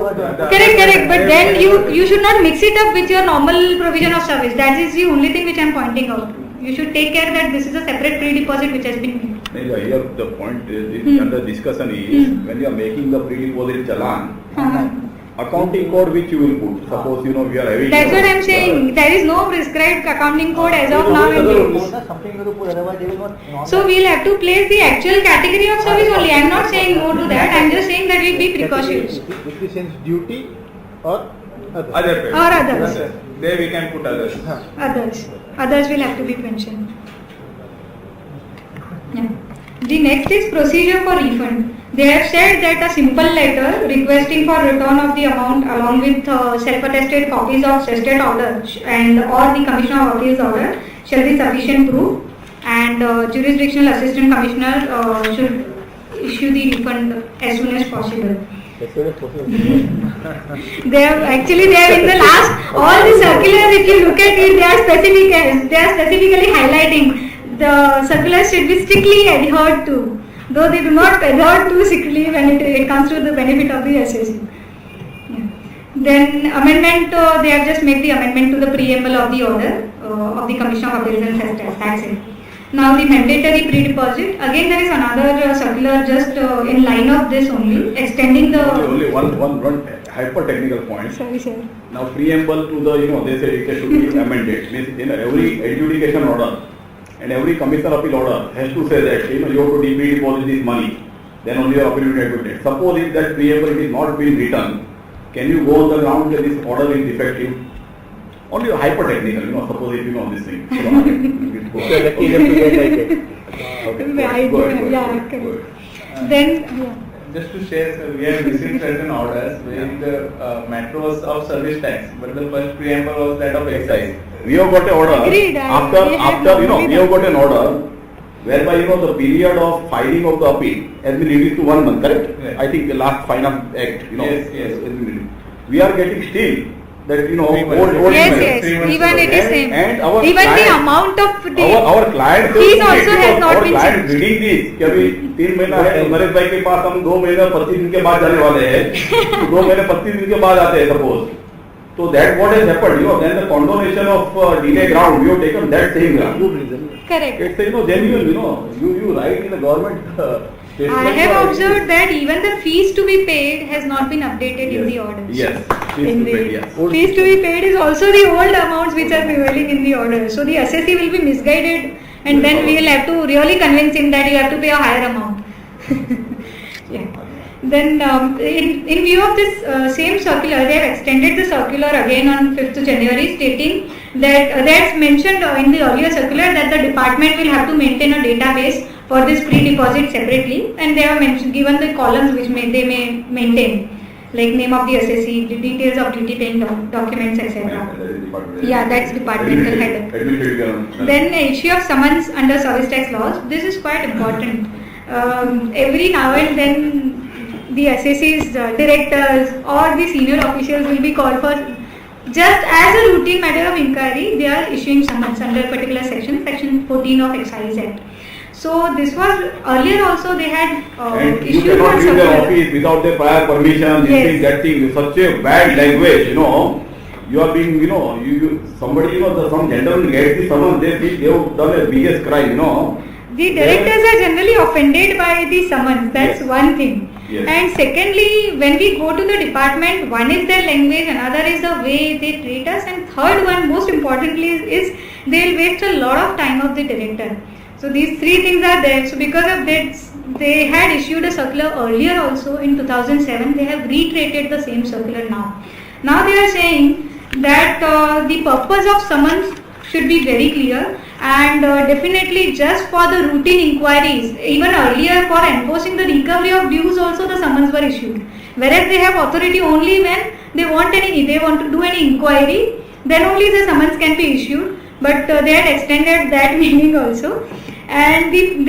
Correct. But then you should not mix it up with your normal provision of service. That is the only thing which I am pointing out. You should take care that this is a separate pre-deposit which has been made. Maybe here the point is under discussion is when you are making the pre-deposit challan, accounting code which you will put. Suppose we are having. That's what I'm saying. There is no prescribed accounting code as of now. Something to put, otherwise they will not. So we'll have to place the actual category of service only. I'm not saying no to that. I'm just saying that we be precautious. Which is sense duty or other. Other payments. Or others. There we can put others. Others will have to be mentioned. Yeah. The next is procedure for refund. They have said that a simple letter requesting for return of the amount along with self-attested copies of sestet order and or the Commissioner of Appeals order shall be sufficient proof, and jurisdictional assistant commissioner should issue the refund as soon as possible. As soon as possible. They have in the last all the circulars, if you look at it, they are specifically highlighting the circulars should be strictly adhered to, though they do not adhere to strictly when it comes to the benefit of the assessee. Yeah. Then amendment, they have just made the amendment to the preamble of the order of the Commission of Appeals and Sestet. That's it. Now the mandatory pre-deposit, again there is another circular just in line of this only, extending the... Only one hyper-technical point. Sorry, sir. Now preamble to the, they say it should be amended. Means in every adjudication order and every commissioner appeal order has to say that, you have to pre-deposit this money, then only your appeal will be admitted. Suppose if that preamble is not being written, can you go on the ground that this order is defective? Only hyper-technical, suppose if you know this thing. Just to share, sir, we have received certain orders where the matter was of service tax, but the first preamble was that of excise. We have got an order. Agreed, After we have got an order whereby the period of filing of the appeal has been reduced to 1 month, correct? Yes. I think the last Finance Act, Yes. has been reduced. We are getting still that months. Yes, even it is same. And our even client, the amount of the our client fees also has not been client changed. reading this कि अभी 3 महीना है नरेश भाई के पास, हम 2 महीने 25 दिन के बाद जाने वाले हैं, 2 महीने 25 दिन के बाद आते हैं suppose. So that what has happened, then the condonation of delay ground, we have taken that same ground. Good reason. Correct. It's genuine, you write in the government. I have observed that even the fees to be paid has not been updated in the orders. Yes. In the fees to be paid is also the old amounts which are prevailing in the order. So the assessee will be misguided, and then we will have to really convince him that you have to pay a higher amount. Yeah. Then in view of this same circular, they have extended the circular again on 5th January, stating that that's mentioned in the earlier circular that the department will have to maintain a database for this pre-deposit separately, and they have given the columns which they may maintain, like name of the assessee, the details of duty paying documents, etc. Yeah, that's departmental header. Then issue of summons under service tax laws. This is quite important. Every now and then the assessees, directors or the senior officials will be called for, just as a routine matter of inquiry, they are issuing summons under a particular section 14 of Excise Act. So this was earlier also they had and you issued cannot one leave their circular. office without their prior permission, this Yes. thing, that thing, such a bad language, you are being, somebody, some gentleman gets the summons, they think they have done a biggest crime, The directors are generally offended by the summons, that's Yes. one thing. Yes. And secondly, when we go to the department, one is their language, another is the way they treat us, and third one, most importantly, is they will waste a lot of time of the director. So these three things are there. So because of this, they had issued a circular earlier also in 2007. They have reiterated the same circular now. Now they are saying that the purpose of summons should be very clear, and definitely just for the routine inquiries. Even earlier for enforcing the recovery of dues also the summons were issued. Whereas they have authority only when they want to do any inquiry, then only the summons can be issued. But they had extended that meaning also, and CBEC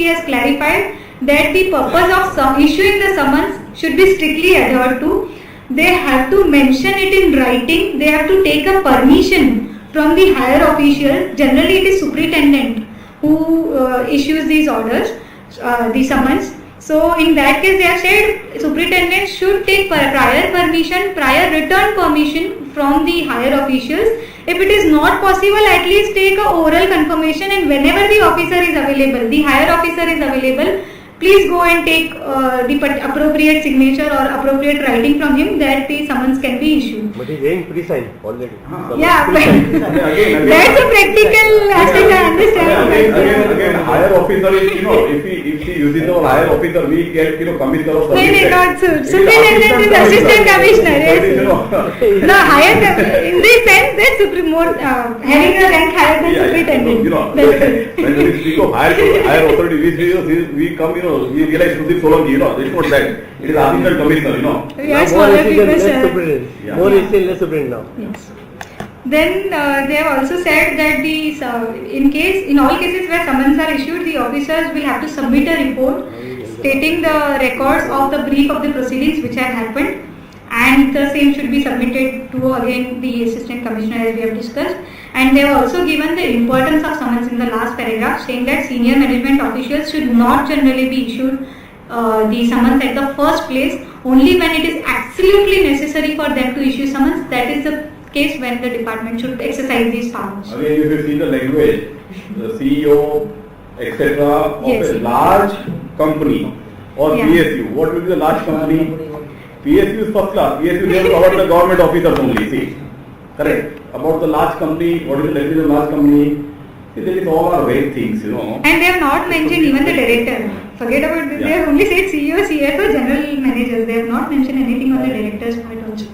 has clarified that the purpose of issuing the summons should be strictly adhered to. They have to mention it in writing. They have to take a permission from the higher official. Generally, it is superintendent who issues these orders, the summons. So in that case, they have said superintendent should take prior return permission from the higher officials If it is not possible, at least take a oral confirmation, and whenever the officer is available, the higher officer is available, please go and take the appropriate signature or appropriate writing from him that the summons can be issued. But he's saying pre-signed already. Yeah, but Again, that's a practical aspect, I understand. Again, higher officer is, if she uses our higher officer, we get, commissioner of No, service. not so. Superintendent is assistant commissioner. Yes. No, higher in the sense that more having a rank higher than superintendent. That's it. When we speak of higher authority, we come, we realize Sudhir Solanki, it's not that. It is assistant commissioner, We are More smaller is people, less sir. superintendent. Yeah. More is less superintendent now. Yes. Then they have also said that in all cases where summons are issued, the officers will have to submit a report stating the records of the brief of the proceedings which have happened, and the same should be submitted to again the assistant commissioner as we have discussed. And they have also given the importance of summons in the last paragraph, saying that senior management officials should not generally be issued the summons at the first place. Only when it is absolutely necessary for them to issue summons, that is the case when the department should exercise these powers. Again, if you see the language, the CEO, etc. of Yes. a large company or Yeah. PSU, what will be the large company? PSU is first class. PSU they have covered the government officers only. See, correct. About the large company, what is the language of large company? See, there is all our vague things, And they have not mentioned even the director. Forget about this. They have only said CEO, CFO, general managers. They have not mentioned anything on the director's part also.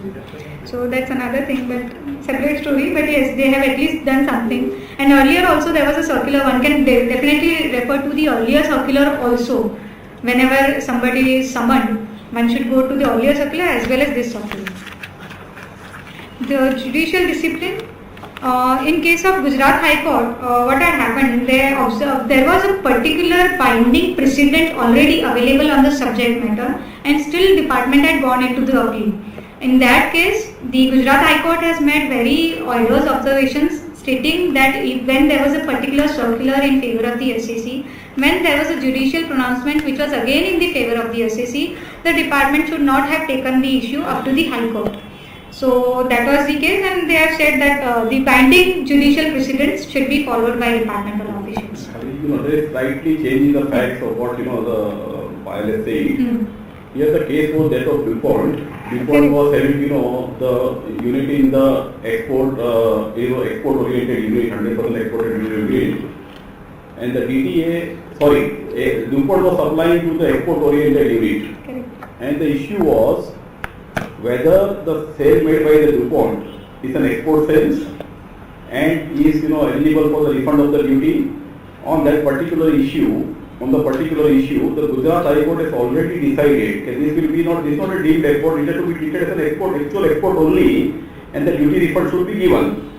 So that's another thing, but separate story. But yes, they have at least done something. And earlier also there was a circular. One can definitely refer to the earlier circular also. Whenever somebody is summoned, one should go to the earlier circular as well as this circular. The judicial discipline. In case of Gujarat High Court, what had happened, they observed there was a particular binding precedent already available on the subject matter, and still department had gone into the appeal. In that case, the Gujarat High Court has made very onerous observations stating that when there was a particular circular in favor of the SAC, when there was a judicial pronouncement which was again in the favor of the SAC, the department should not have taken the issue up to the High Court. So that was the case, and they have said that the binding judicial precedents should be followed by departmental officials. There is slightly changing the facts of what the file is saying. Here the case was that of DuPont. DuPont was having the unit in the export oriented unit, 100% export unit, and the DuPont was supplying to the export oriented unit. Correct. And the issue was whether the sale made by the DuPont is an export sales and is eligible for the refund of the duty on that particular issue. On the particular issue, the Gujarat High Court has already decided that this will be not a deemed export, it has to be treated as an actual export only, and the duty refund should be given.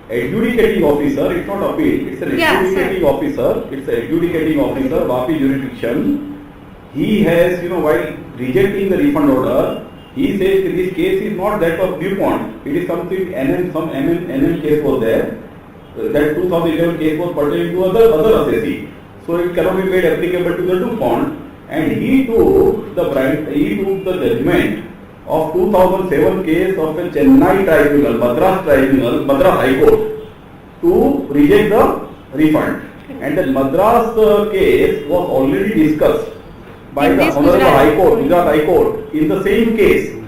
Adjudicating officer, it's not appeal, it's an adjudicating officer, it's an adjudicating officer, Vapi jurisdiction. He has, while rejecting the refund order, he says that this case is not that of DuPont, it is something, some NM case was there, that 2011 case was pertaining to other assessee. So it cannot be made applicable to the DuPont, and he took the judgment of 2007 case of a Chennai tribunal, Madras High Court, to reject the refund. And the Madras case was already discussed by the Honorable High Court, Gujarat High Court, in the same case.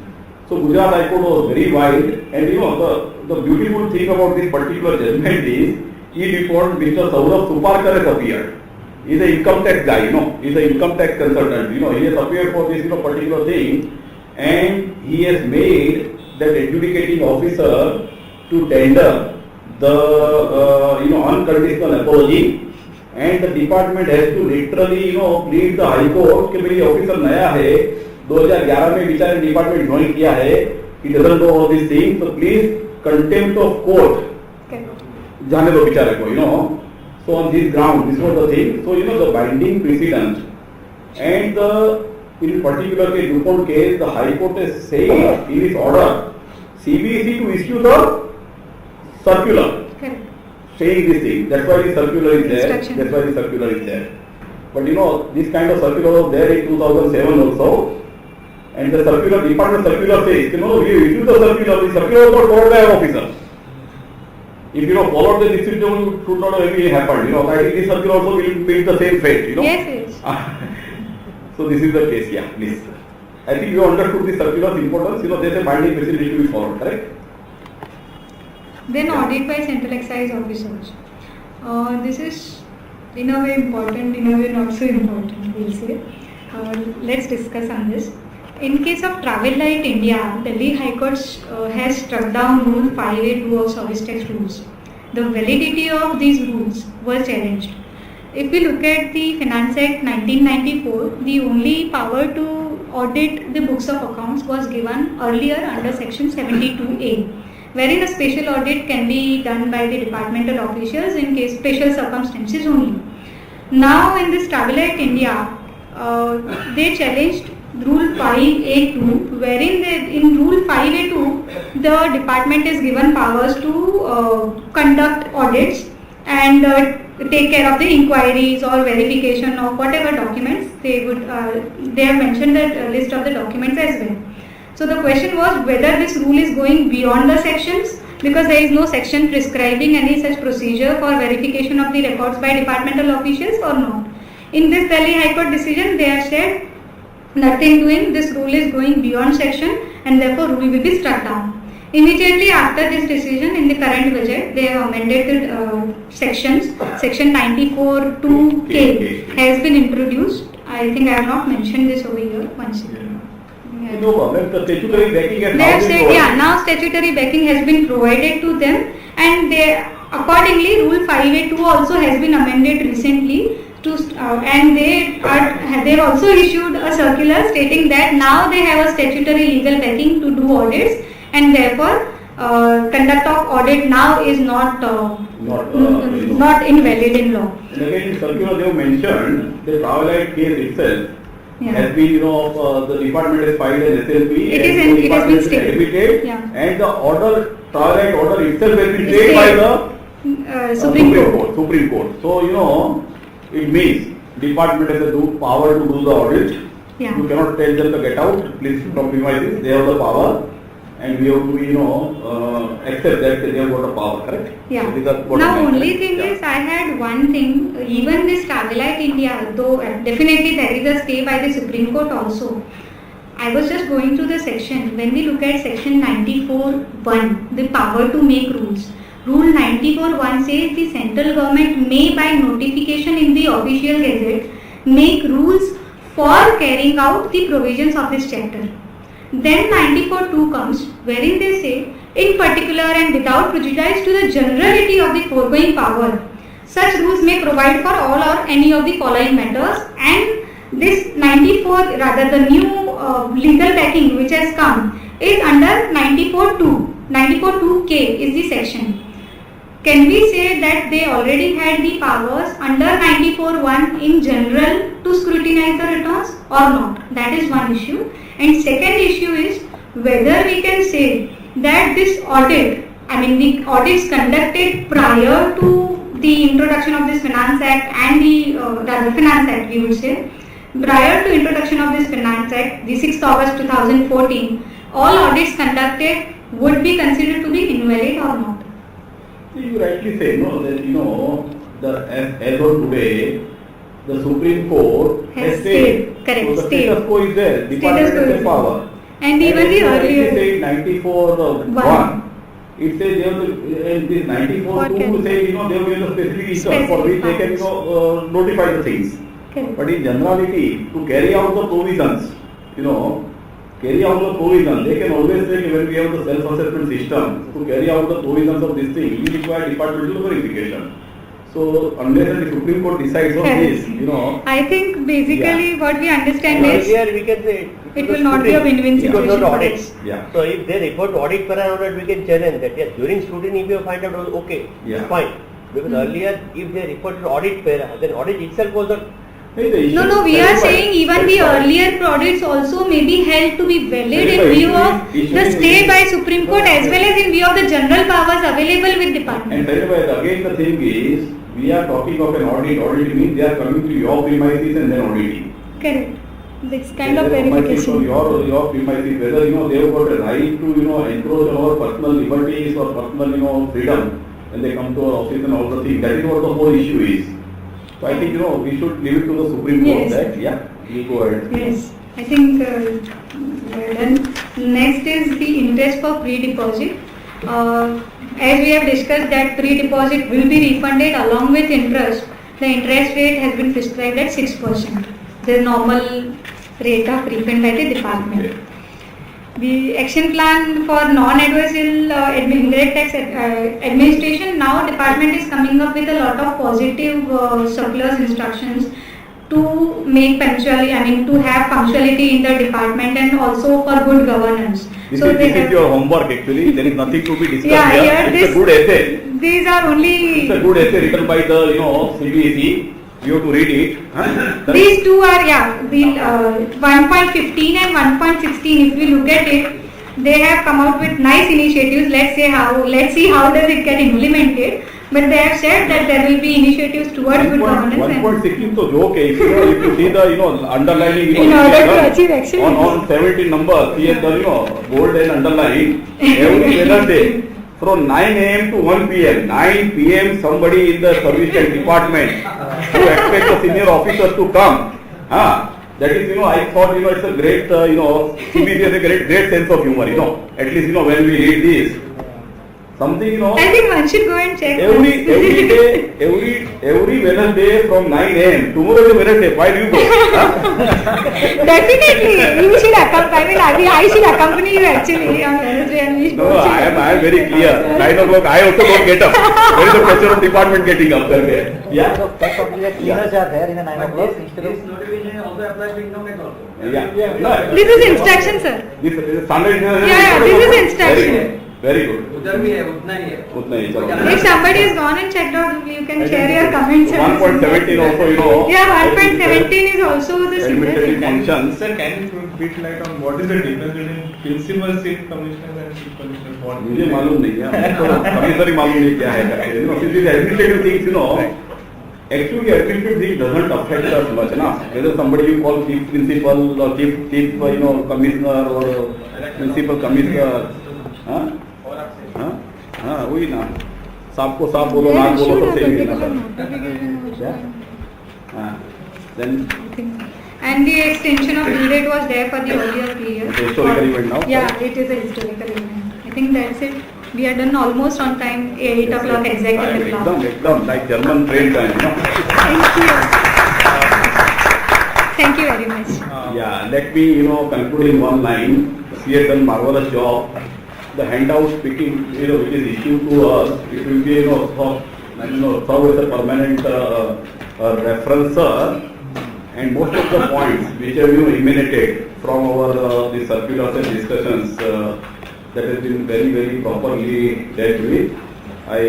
So Gujarat High Court was very wide, and the beautiful thing about this particular judgment is, DuPont, Mr. Saurabh Suparkar has appeared. He is an income tax guy, he is an income tax consultant, he has appeared for this particular thing, and he has made that adjudicating officer to tender the unconditional apology, and the department has to literally plead the High Court कि मेरी officer नया है, 2011 में बेचारे department join किया है, he doesn't know all these things, so please contempt of court जाने दो बेचारे को, So on this ground, this was the thing. So the binding precedent, and in particular case DuPont case, the High Court has said in its order CBSE to issue the circular saying this thing. That's why the circular is there. But this kind of circular was there in 2007 also, and the department circular says, we issue the circular was not covered by our officer. if you know followed the decision, it should not have been happened. You know, I think this circular also will meet the same fate. You know. Yes, yes. So this is the case. Yeah, please. I think you understood the circular's importance. You know, there is a binding message need to be followed. Correct? Then audit by central excise officers. This is in a way important, in a way not so important, we'll say. Let's discuss on this. In case of Travel Light India, Delhi High Court has struck down Rule 582 of service tax rules. The validity of these rules was challenged. If we look at the Finance Act 1994, the only power to audit the books of accounts was given earlier under Section 72A, wherein a special audit can be done by the departmental officials in case special circumstances only. Now in this Travel Light India, they challenged Rule 5A2, wherein in Rule 5A2, the department is given powers to conduct audits and take care of the inquiries or verification of whatever documents they would. They have mentioned the list of the documents as well. So the question was whether this rule is going beyond the sections, because there is no section prescribing any such procedure for verification of the records by departmental officials or not. In this Delhi High Court decision, they have said nothing doing, this rule is going beyond section and therefore rule will be struck down. Immediately after this decision, in the current budget, they have amended the sections. Section 94(2)(k) has been introduced. I think I have not mentioned this over here. Once again. Yeah. No problem. The statutory backing has They now have been said, provided. yeah, now statutory backing has been provided to them, and they accordingly Rule 582 also has been amended recently. And they have also issued a circular stating that now they have a statutory legal backing to do audits, and therefore conduct of audit now is not invalid in law. And again, in circular they have mentioned the Travel Light case itself has been, the department has filed an SLP. It is and the it has been department stated. admitted, Yeah. and the order, Travel Light order itself has been stayed by the Supreme Court. Supreme Court. So, it means department has the power to do the audit. Yeah. You cannot tell them to get out, please from premises. They have the power, and we have to, accept that they have got a power, correct? Yeah. So these are what Now, I meant, only correct? thing Yeah. is, I had one thing. Even this Travel Light India, though definitely there is a stay by the Supreme Court also. I was just going through the section. When we look at Section 94(1), the power to make rules. Rule 94(1) says the central government may, by notification in the official gazette, make rules for carrying out the provisions of this chapter. Then 94(2) comes, wherein they say, in particular and without prejudice to the generality of the foregoing power, such rules may provide for all or any of the following matters. And this 94, rather the new legal backing which has come, is under 94(2). 94(2)(k) is the section. Can we say that they already had the powers under 94(1) in general to scrutinize the returns or not? That is one issue. And second issue is whether we can say that this audit, the audits conducted prior to the introduction of this Finance Act and the Finance Act, we would say, prior to introduction of this Finance Act, the 6th August 2014, all audits conducted would be considered to be invalid or not? You rightly say, as of today, the Supreme Court has stayed. Correct, So the stayed. status quo is there. Department quo has is the power. And even the earlier. It says 94(1). It says they have this 94(2) say, they have given a specific issue for which they can, notify the things. Correct. But in generality, to carry out the provisions, they can always say when we have the self-assessment system, to carry out the provisions of this thing, we require departmental verification. So unless the Supreme Court decides on this, I think basically what we understand is Earlier we can say it will not be of win-win because situation not for audit. us. Yeah. So if they refer to audit para audit, we can challenge that. Yes, during scrutiny if you find out okay, Yeah. it's fine. Because earlier if they refer to audit para, then audit itself was not. No, we are saying even the earlier audits also may be held to be valid in view of the stay by Supreme Court as well as in view of the general powers available with department. And again the thing is, we are talking of an audit. Audit means they are coming to your premises and then auditing. Correct. This kind of They are coming verification. to your premises, whether they have got a right to encroach on our personal liberties or personal freedom. and they come to our office and all the things. That is what the whole issue is. So I think we should leave it to the Supreme Court. Yes. That you go ahead. Yes, I think we're done. Next is the interest for pre-deposit. As we have discussed that pre-deposit will be refunded along with interest. The interest rate has been prescribed at 6%. The normal rate of refund by the department. Okay. The action plan for non-adversarial indirect tax administration, now department is coming up with a lot of positive circulars, instructions to make punctuality, to have punctuality in the department and also for good governance. This they is have- your homework actually. There is nothing to be discussed Yeah, here. here It's this- a good essay. These are only, It's a good essay written by the CBSE. You have to read it. these two are, the 1.15 and 1.16, if we look at it, they have come out with nice initiatives. Let's see how does it get implemented. But they have said that there will be initiatives towards good governance. 1.16 to joke hai. If you see the underlining In order to achieve excellence. on 17 numbers, he has done bold and underline every Wednesday from 9 a.m. to 1 p.m. 9 p.m. somebody in the service and department who expect the senior officers to come. That is, I thought, it's a great, CBC has a great sense of humor, At least, when we read this, something, I think one should go and check. every day, every Wednesday from 9 a.m. Tomorrow is Wednesday. Why do you go? Definitely, you should accompany. I should accompany you actually on Wednesday, and we should No, go I check. am very clear. 9 o'clock, I also don't get up. Where is the pressure of department getting up? Yeah. Tax officer cleaners are there in the 9 o'clock instead of. This notification also applies to income tax also. Yeah. No, This is instruction, sir. this standard. Yeah, this is instruction. Very good. उधर भी है उतना ही है. उतना ही चलो. If somebody has gone and checked out, you can share your comments. 1.17 also, Yeah, 1.17 is also the administrative similar. functions. Sir, can you throw a bit light on what is the difference between principal chief commissioner and chief commissioner? What मुझे मालूम नहीं है. Commissioner ही मालूम नहीं क्या है. Since these administrative things, actually administrative thing doesn't affect us much, na. Whether somebody you call chief principal or chief commissioner or principal commissioner, वही ना. साफ को साफ बोलो, ना बोलो तो same ही ना. Then And the extension of due date was there for the earlier period. It's a historical event now? Yeah, it is a historical event. I think that's it. We are done almost on time, 8 o'clock exact in the clock. एकदम like German train time, Thank you. Thank you very much. Yeah, let me, conclude in one line. She has done marvelous job. The handout speaking, which is issued to us, it will be, serve as a permanent referencer, and most of the points which have emanated from our the circulars and discussions that has been very, very properly dealt with. I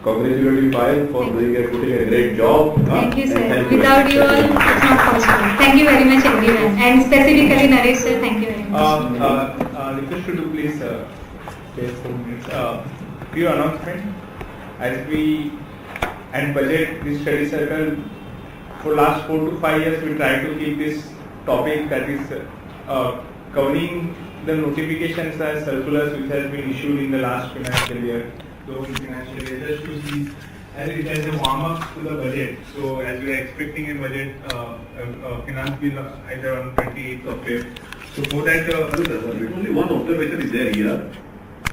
congratulate you, Payal, for putting a great job. Thank you, sir. And thank you. Without you all, it's not possible. Thank you very much, everyone. And specifically, Naresh, sir, thank you very much. Request you to please take 4 minutes. Few announcement. As we and budget this study circle for last 4 to 5 years, we try to keep this topic, that is covering the notifications and circulars which has been issued in the last financial year. So in financial year, just to see as it as a warm up to the budget. So as we are expecting a budget finance bill either on 28th of February. So for that, Only one observation is there here.